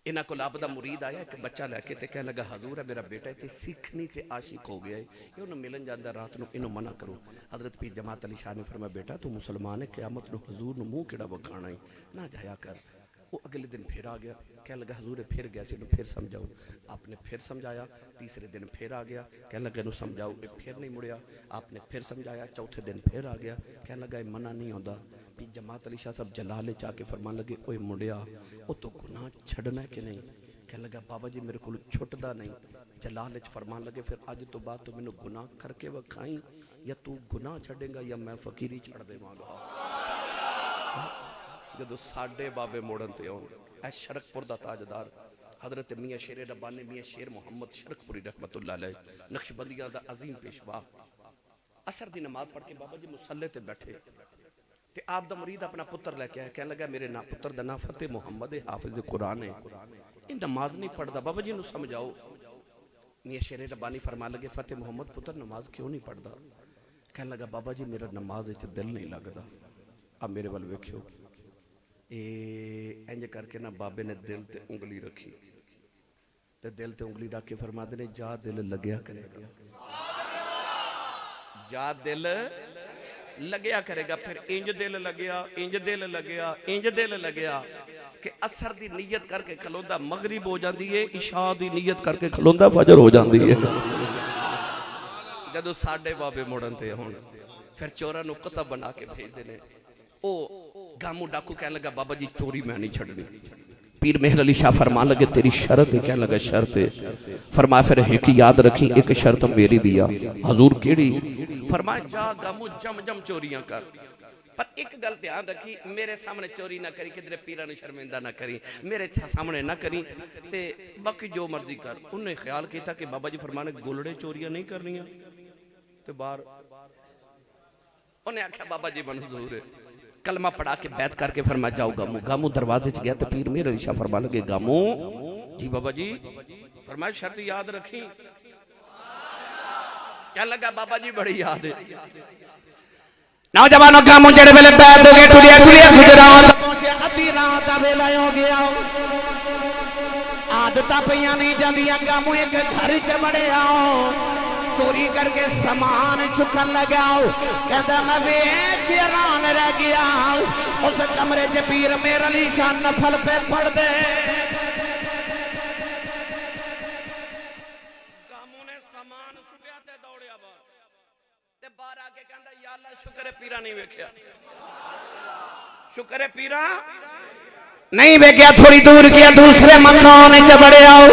[SPEAKER 3] इन्हां कोल आपदा मुरीद आया एक बच्चा लैके ते कहने लगा हजूर है मेरा बेटा इत्थे सिखनी ते आशिक हो गया है, ये उन्हें मिलन जाता रात को, इन्हों मना करो। हजरत पीर जमात अली शाह ने फरमाया बेटा तू मुसलमान है, क़यामत नूं हजूर नूं मूँह किहड़ा वखाणा है, ना जाया कर। वो अगले दिन फिर आ गया, कह लगा हजूर फिर गया सी, फिर समझाओ। आपने फिर समझाया, तीसरे दिन फिर आ गया, कह लगा इनू समझाओ, फिर नहीं मुड़िया। आपने फिर समझाया, चौथे दिन फिर आ गया, कह लगा मना नहीं होता। पीर जमात अली शाह साहब जलाले चा के फरमान लगे ओए मुड़िया वो तो गुनाह छड़ना है कि नहीं? कह लगा बाबा जी मेरे को छुटदा नहीं। जलाल फरमान लगे फिर अज तो बाद तो मैनू गुनाह करके वखाई, या तू गुनाह छड़ेगा या मैं फकीरी छड़ देवांगा। जो साडे बाबे मोड़न ते आउण, ऐ शरकपुर दा ताजदार हजरत मियाँ शेर रब्बानी मियाँ शेर मोहम्मद शरकपुरी रहमतुल्लाह अलैह नक्शबंदियां दा अजीम पेशवा, असर दी नमाज पढ़ के बाबा जी मुसल्ले ते बैठे ते आप दा मुरीद अपना पुत्र लेके आया। कहने लगा मेरे ना पुत्र दा नाम फतेह मोहम्मद है, हाफिज कुरान है, ये नमाज नहीं पढ़ता, बाबा जी नूं समझाओ। मियाँ शेर रब्बानी फरमान लगे फतेह मोहम्मद पुत्र नमाज क्यों नहीं पढ़ता? कहने लगा बाबा जी मेरा नमाज विच दिल नहीं लगता। अब मेरे वाल वेखियो, इंज करके ना बाबे ने दिल ते उंगली रखी ते दिल ते उंगली रख के फरमाते ने जा दिल लगया करेगा, जा दिल लगया करेगा। फिर इंज दिल लगया, इंज दिल लगया, इंज दिल लगया कि असर दी नीयत करके खलोंदा मगरिब हो जाती है, इशा दी नीयत करके खलोंदा फजर हो जाती है। जदों साडे बाबे मुड़न ते हुण फिर चोरां नूं कुतब बना के भेजदे ने। ओ गामू डाकू कहने लगा बाबा जी चोरी मैं नहीं छड़नी। पीर मेहर अली शाह फरमान लगे तेरी शर्त है? कहने लगा शर्त है। फरमाया फिर एक याद रखी, एक शर्त मेरी भी आ। हजूर केड़ी? फरमाया जा गामू जम जम चोरियां कर, पर एक गल ध्यान रखी मेरे सामने चोरी ना करी, किधरे पीरा नूं शर्मिंदा ना करी, मेरे सामने ना करी, ते बाकी जो मर्जी कर। उन्हें ख्याल किया कि बाबा जी फरमाने गोलड़े चोरियां नहीं करनियां ते बाहर। उन्हें आख्या बाबा जी मंजूर है। कलमा पढ़ा के बैत करके फरमा जाओ गामू। गामू दरवाजे च गया तो पीर मेहर अली शाह फरमा लगे गामू जी बाबा जी फरमाया शर्त याद रखी। क्या लगा बाबा जी बड़ी याद है।
[SPEAKER 1] नौजवानों का मुंजड़ वेले बैठ हो गए टुलिया टुलिया गुजरात पहुंचे अद्धी रात का वेला हो गया। आदत पईयां नहीं जांदियां गामू एक घर च बड़े आओ चोरी करके सामान चुकन लगाओ। कहता मैं वेख हैरान रह गया उस कमरे च पीर मेर अली शाह नफल पे पढ़ दे।
[SPEAKER 3] गामू ने सामान सुटिया ते दौड़िया ते बाहर आके कहंदा या अल्लाह शुक्र है पीरा नहीं वेखिया। शुक्र है पीरा
[SPEAKER 1] नहीं वेख्या। थोड़ी दूर किया दूसरे मकान च बड़े आओ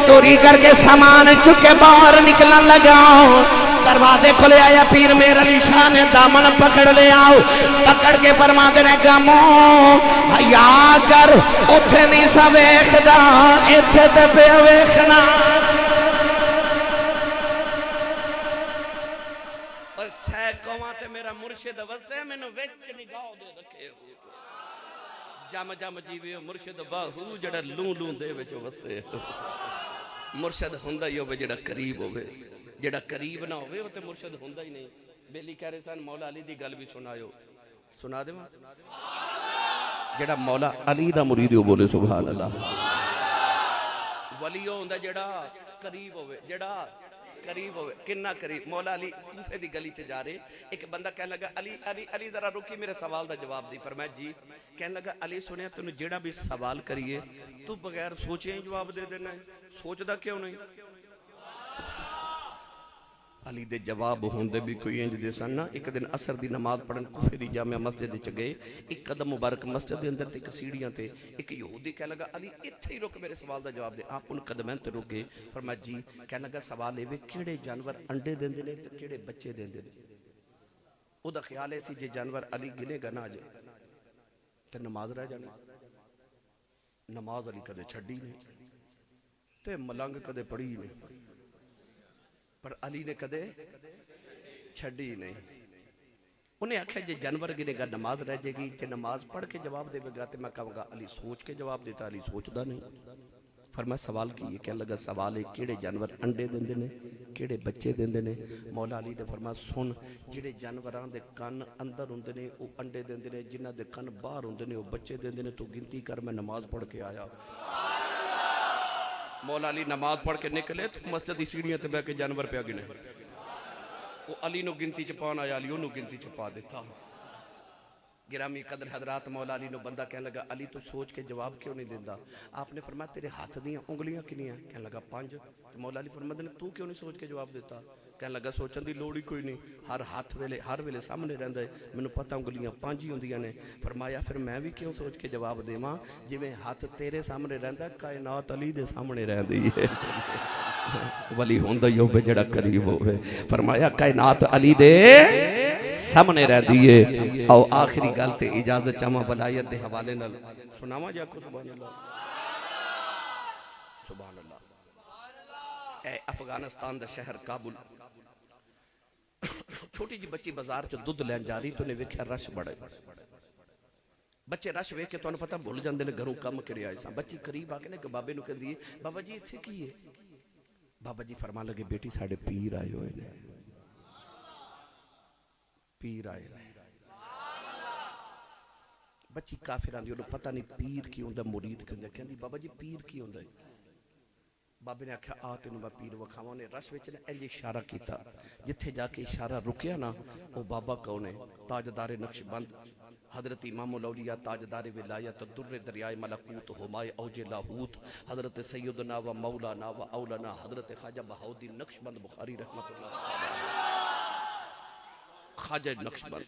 [SPEAKER 1] चोरी करके सामान चुके बाहर निकलन लगाओ। दरवाजे खुले आया पीर मेर अली शाह ने दामन पकड़ ले आओ। पकड़ के फरमाते ने गामो हया कर उथे नहीं सा वेखदा इथे ते पे वेखना।
[SPEAKER 3] कौवा ते मेरा मुर्शिद वसे मैनू विच निगाह दे रखे हो। जम जम जीवे मुर्शिद बाहू जड़ा लू लू दे विच वसे। मुर्शिद हुंदा ही होवे जड़ा करीब होवे। जड़ा करीब ना होवे वो ते मुर्शिद हुंदा ही नहीं। बेली कह रहे सन मौला अली दी गल भी सुनायो। सुना देवां। जड़ा मौला अली दा मुरीद हो बोले सुभान अल्लाह। वली हुंदा जड़ा करीब होवे। जड़ा करीब होवे किन्ना करीब। मौला अली कूफे दी गली च जा रहे एक बंदा कहने लगा अली अली अली जरा रुकी मेरे सवाल दा जवाब दी। फरमाया जी। कहने लगा अली सुनिया तैनूं जेड़ा भी सवाल करिए तू बगैर सोचे ही जवाब दे देना है। सोचदा क्यों नहीं। अली दे जवाब होंदे भी कोई इंज दे सन ना। एक दिन असर दी नमाज पढ़न कूफे दी जामिया मस्जिद च गए। एक कदम मुबारक मस्जिद दे अंदर ते एक सीढ़ियां ते एक यहूदी कह लगा अली इत्थे ही रुक मेरे सवाल दा जवाब दे। आप उन कदमां ते रुक गए। फरमाया जी कह लगा सवाल एवे किहड़े जानवर अंडे देंदे ने ते किहड़े बच्चे देंदे ने। ओदा ख्याल है सी जे जानवर अली गिनेगा ना अज ते नमाज रह जानी। नमाज अली कदे छड्डी नहीं ते मलंग कदे पढ़ी नहीं पर अली ने कदे छड़ी नहीं। उन्हें आख्या जे जानवर गिनेगा नमाज रह जाएगी जे नमाज पढ़ के जवाब देगा तो मैं कहूँगा अली सोच के जवाब देता। अली सोचता नहीं। फिर मैं सवाल की कह लगा सवाल है किहड़े जानवर अंडे देंदे ने किहड़े बच्चे देंदे ने। मौला अली ने फरमाया सुन जिहड़े जानवरां दे कन अंदर हुंदे ने वो अंडे देंदे ने जिन्हां दे कन बाहर हुंदे ने वो बच्चे देंदे ने। तू गिनती कर मैं नमाज पढ़ के आया। मौला अली नमाज पढ़ के निकले तो मस्जिद की सीढ़ियां ते बह के जानवर पे गिने। वो अली नु गिनती च पाउण आया अली ओनू गिनती च पा दिता। गिरामी कदर हजरात मौला अली नु बंदा कहने लगा अली तू सोच के जवाब क्यों नहीं देता। आपने फरमाया तेरे हाथ दियां उंगलियां कितनियां। कहने लगा 5। तो मौला अली फरमाते ने तू क्यों नहीं सोच के जवाब देता। कहने लगा सोचने की लोड़ ही कोई नहीं हर वेले सामने रहिंदा है मैनूं पता उंगलियां 5 ही हुंदियां ने। फरमाया फिर मैं भी क्यों सोच के जवाब देवां जिवें हाथ तेरे सामने रहिंदा कायनात अली दे सामने रहिंदी है। वली हुंदा ही होवे जिहड़ा करीब होवे। फरमाया कायनात अली दे सामने रहती है। आओ आखिरी गल ते इजाजत चाहवां वलायत दे हवाले नाल सुनावां जा को सुभान अल्लाह सुभान अल्लाह। ए अफगानिस्तान दा शहर काबुल छोटी जी बच्ची बाजार च दुध लैन जा रही तो ने वेख्या रश बड़ा। बच्चे रश वेख के तुहानूं पता भुल जांदे ने घरों कम किहड़े आए सा। बच्ची करीब आके ने बाबे नूं कहंदी है बाबा जी इत्थे की है। बाबा जी फरमान लगे बेटी साडे पीर आए होए ने। पीर आए बच्ची काफिरां दी उन्हें पता नहीं पीर की होंदा मुरीद की होंदा। कहंदी बाबा जी पीर की होंदा। बाबे ने आख्या आ तेनों मैं पीर विखावां। ने रश विच ने इंज इशारा किया जिथे जाके इशारा रुकिया ना वो बाबा कौन है। ताजदारे नक्शबंद हजरत इमामुल औलिया ताजदारे विलायत दुर्रे दरियाए मलकूत हुमाए औजे लाहूत हजरत सैयदना व मौलाना व औलाना हजरत ख्वाजा बहाउद्दीन नक्शबंद बुखारी रहमतुल्लाह ख्वाजा नक्शबंद।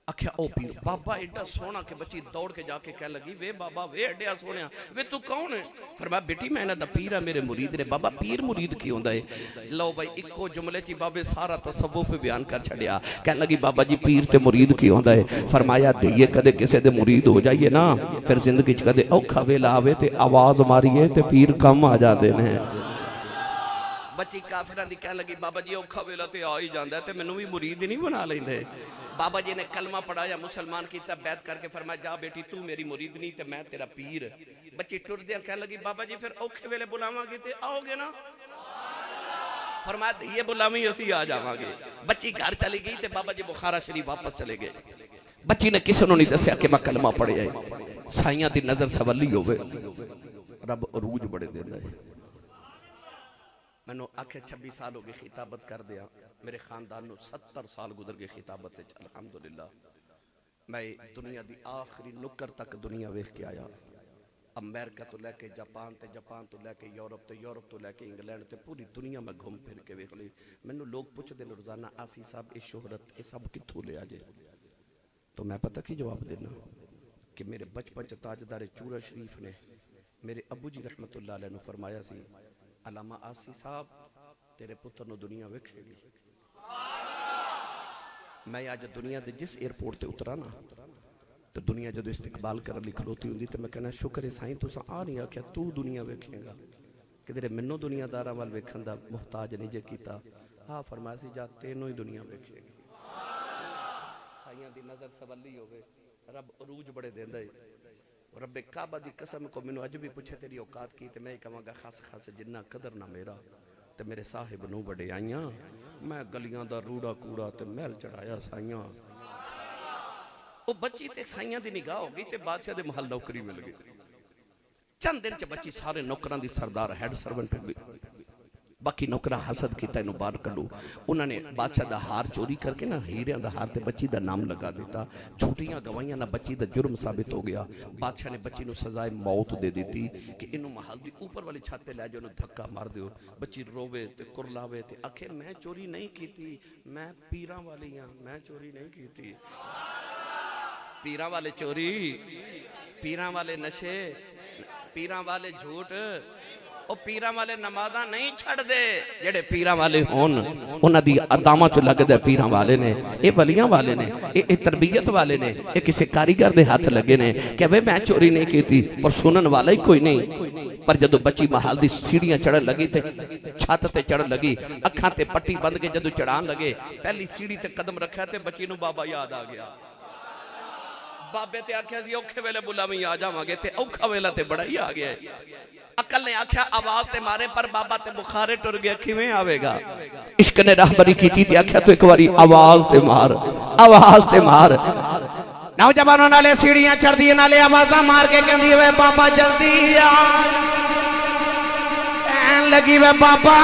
[SPEAKER 3] आख्या ओ पीर बाबा एडा सोहना के बच्ची दौड़ के जाके कह लगी वे बाबा वे एडा सोहना वे तू कौन है। फरमाया बेटी मैं इन्हां दा पीर हां मेरे मुरीद ने। बाबा पीर मुरीद की होंदा है। लो भाई इको जुमले च बाबे सारा तसव्वुफ बयान कर छड़िया। कह लगी बाबा जी पीर ते मुरीद की होंदा है। फरमाया दईए कदे किसे दे मुरीद हो जाइए ना फिर जिंदगी च कदे औखा वेला आवे ते आवाज मारिए ते पीर कम आ जांदे ने। बच्ची काफिरां दी कह लगी बाबा जी औखा वेला ते आ ही जांदा ते मैनूं भी मुरीद नहीं बना लैंदे। बाबा जी ने कलमा पढ़ाया मुसलमान किया बैत करके फरमाया जा बेटी तू मेरी मुरीद नहीं ते मैं तेरा पीर। बच्ची टुरदे कह लगी बाबा जी फिर औखे वेले बुलावांगे ते आओगे ना? फरमाया धीए बुलावी असी आ जावांगे। बच्ची घर चली गई ते बाबा जी बुखारा शरीफ वापस चले गए। बच्ची ने किसी नहीं दसिया कि मैं कलमा पढ़िया है। साइयां दी नजर सवली होवे, रब अरूज बड़े देंदा है। मैनू आखे 26 साल हो गए खिताबत कर दिया, मेरे खानदान नू 70 साल गुजर गए खिताबत विच। अल्हम्दुलिल्लाह मैं दुनिया दी आखिरी नुक्कर तक दुनिया वेख के आया। अमेरिका तो लैके जापान ते जापान तो लैके यूरोप ते यूरोप तो लैके इंग्लैंड ते पूरी दुनिया में घूम फिर के वेख ली। मैनू लोग पुछते ने रोजाना आसी साहब ये शोहरत ये सब कित्थों लिया जे? तो मैं पता की जवाब देना कि मेरे बचपन च ताजदारे चूरा शरीफ ने मेरे अबू जी रहमतुल्लाह अलैह नू फरमाया सी, अलामा आसी साहब तेरे पुत्र नू दुनिया वेखेगी। मैं अज दुनिया के जिस एयरपोर्ट से उतरा ना तो दुनिया जो इस्तकबाल कर ली खलोती होंगी तो मैं कहना शुक्र है साईं तुसा आ नहीं आख्या तू दुनिया वेखेगा, किधरे मैनू दुनियादारा वाल वेखण दा मुहताज नहीं जे कीता। हाँ फरमाया सी जा तेनों ही दुनिया वेखेगी। साईयां दी नजर सवली होवे, रब अरूज बड़े देंदा है। रब्बे काबा दी कसम को मैनू अज भी पूछे तेरी औकात की तो मैं कहांगा खस खस जिन्ना कदर ना मेरा ते मेरे साहिब नू बड़े आईयां। मैं गलियां दा रूड़ा कूड़ा ते महल चढ़ाया साईयां। वो बच्ची ते साईयां दी निगाह हो गई ते बादशाह दे महल नौकरी मिल गई। चंद दिन च बच्ची सारे नौकरां दी सरदार हैड सर्वेंट हो गई। बाकी नौकरा हसद किया इनू बाहर कढो। उन्होंने बादशाह का हार चोरी करके ना हीरियां का हार ते बच्ची का नाम लगा दिता। छुट्टियां गवाइयां ना बच्ची का जुर्म साबित हो गया। बादशाह ने बच्ची को सजाए मौत दे दी कि इनू महल की ऊपर वाली छत ते लै जाओ, धक्का मार दो। बच्ची रोवे ते कुरलावे ते आखे मैं चोरी नहीं की, मैं पीरां वाली हाँ, मैं चोरी नहीं की। पीरां वाले चोरी, पीरां वाले नशे, पीरां वाले झूठ, ਉਹ ਪੀਰਾਂ ਵਾਲੇ ਨਮਾਜ਼ਾਂ ਨਹੀਂ ਛੱਡਦੇ। ਜਿਹੜੇ ਪੀਰਾਂ ਵਾਲੇ ਹੋਣ ਉਹਨਾਂ ਦੀ ਅਦਾਵਾਂ ਚ ਲੱਗਦਾ ਪੀਰਾਂ ਵਾਲੇ ਨੇ, ਇਹ ਵਲੀਆਂ ਵਾਲੇ ਨੇ, ਇਹ ਤਰਬੀਅਤ ਵਾਲੇ ਨੇ, ਇਹ ਕਿਸੇ ਕਾਰੀਗਰ ਦੇ ਹੱਥ ਲੱਗੇ ਨੇ ਕਿ ਵੇ ਮੈਂ ਚੋਰੀ ਨਹੀਂ ਕੀਤੀ, ਪਰ ਸੁਣਨ ਵਾਲਾ ਹੀ ਕੋਈ ਨਹੀਂ। ਪਰ ਜਦੋਂ ਬੱਚੀ ਮਹਲ ਦੀ ਸੀੜੀਆਂ ਚੜਨ ਲੱਗੀ ਤੇ ਛੱਤ ਤੇ ਚੜਨ ਲੱਗੀ, ਅੱਖਾਂ ਤੇ ਪੱਟੀ ਬੰਦ ਕੇ ਜਦੋਂ ਚੜਾਣ ਲੱਗੇ, ਪਹਿਲੀ ਸੀੜੀ ਤੇ ਕਦਮ ਰੱਖਿਆ ਤੇ ਬੱਚੀ ਨੂੰ ਬਾਬਾ ਯਾਦ ਆ ਗਿਆ। ਬਾਬੇ ਤੇ ਆਖਿਆ ਸੀ ਔਖੇ ਵੇਲੇ ਬੁਲਾਵੀਂ ਆ ਜਾਵਾਂਗੇ ਤੇ ਔਖਾ ਵੇਲਾ ਤੇ बड़ा ही आ गया। अकल ने आख्या आवाज ते मारे पर बाबा ते बुखारे टुर गया, किवें आवेगा? इश्क ने रहबरी की थी आख्या तो एक बारी आवाज ते मार, आवाज ते मार। नौजवानों नाले सीढ़ियां चढ़ दी, नाले आवाजा मार के कहंदी वे बाबा जल्दी आ। कहन लगी वे बाबा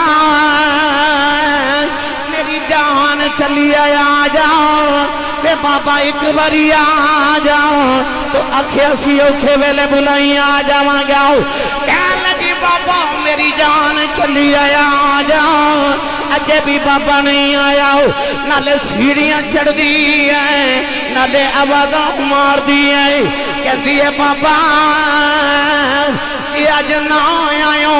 [SPEAKER 3] मेरी जान चली आ जाओ, वे बाबा एक बारी आ जाओ। तो आख्या सी औखे वेले बुलाई आ जावांगा। कहन लगी बाबा मेरी जान चली आ जाओ, अजे भी बाबा नहीं आया। नाले सीढ़ियां चढ़ दी है, नाले आवाज़ मार दी है। कहती है बाबा अज ना आयो,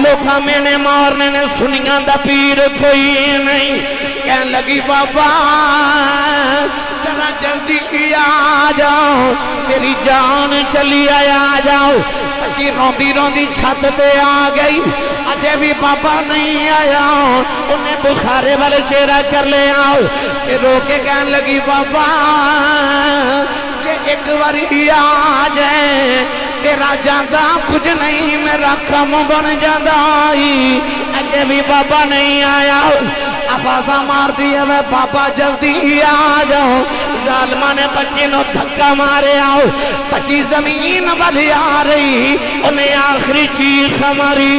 [SPEAKER 3] लोग मैंने मारने ने सुनिया दा पीर कोई नहीं। कहन लगी बाबा जरा जल्दी आ जाओ, मेरी जान चली आ जाओ। बच्ची रोंदी रोंदी छत पे आ गई, अजे भी बाबा नहीं आया। उन्हें बुखारे वाले चेहरा कर ले आओ, रो के कहन लगी बाबा एक बारी आ जाए तेरा जाता कुछ नहीं, मेरा कम बन जाता। अजे भी बाबा नहीं आया, आवाज़ा मार दी है मैं बाबा जल्दी आ जाओ। जालमा ने बच्ची नो धक्का मारे आओ, बच्ची जमीन वाली आ रही, उन्हें आखिरी चीख मारी,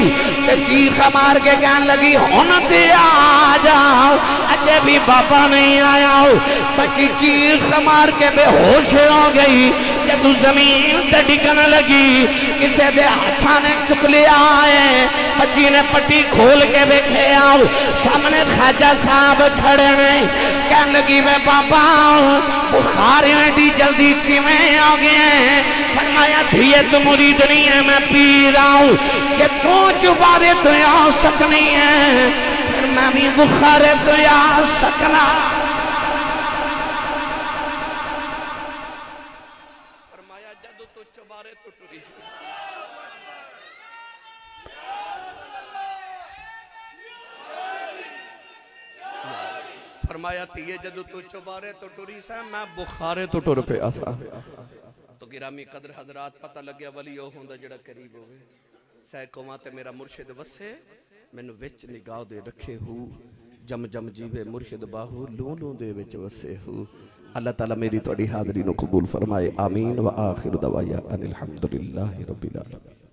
[SPEAKER 3] चीख मार के कहने लगी हुन ते आ जाओ। अजे भी बाबा नहीं आया, बच्ची चीख मार के बेहोश हो गई। जब जमीन ते डिगन लगी, किसी दे हाथा ने चुक लिया है। बच्ची ने पट्टी खोल के देखे आओ, सामने खाजा साहब खड़े ने। कहने लगी मैं बाबा बुखार एडी जल्दी किवें आ गए? फरमाया धीए तू मुरीद नहीं है, मैं पी रहा हूँ कि तू चुबारे तो आ सकनी है, फिर मैं भी बुखारे तो आ सकना। फरमाया जदों तू चुबारे तो टुरी। फरमाया तीए जदों तू चुबारे तो टुरी सा, मैं बुखारे तो टुर पिया सा। तो गिरामी कदर हजरात पता लग्या वली ओ होंदा जेड़ा करीब होवे सैकोमा ते मेरा मुर्शिद वसे मैनू विच निगाह दे रखे हु जम जम जीवे मुर्शिद बाहू लू लू दे विच वसे हु। अल्लाह ताला मेरी तुहाडी हाज़री नूं कबूल फरमाए आमीन व आखिर दवाया अनिल हम्दुलिल्लाहि रब्बिल आलमीन।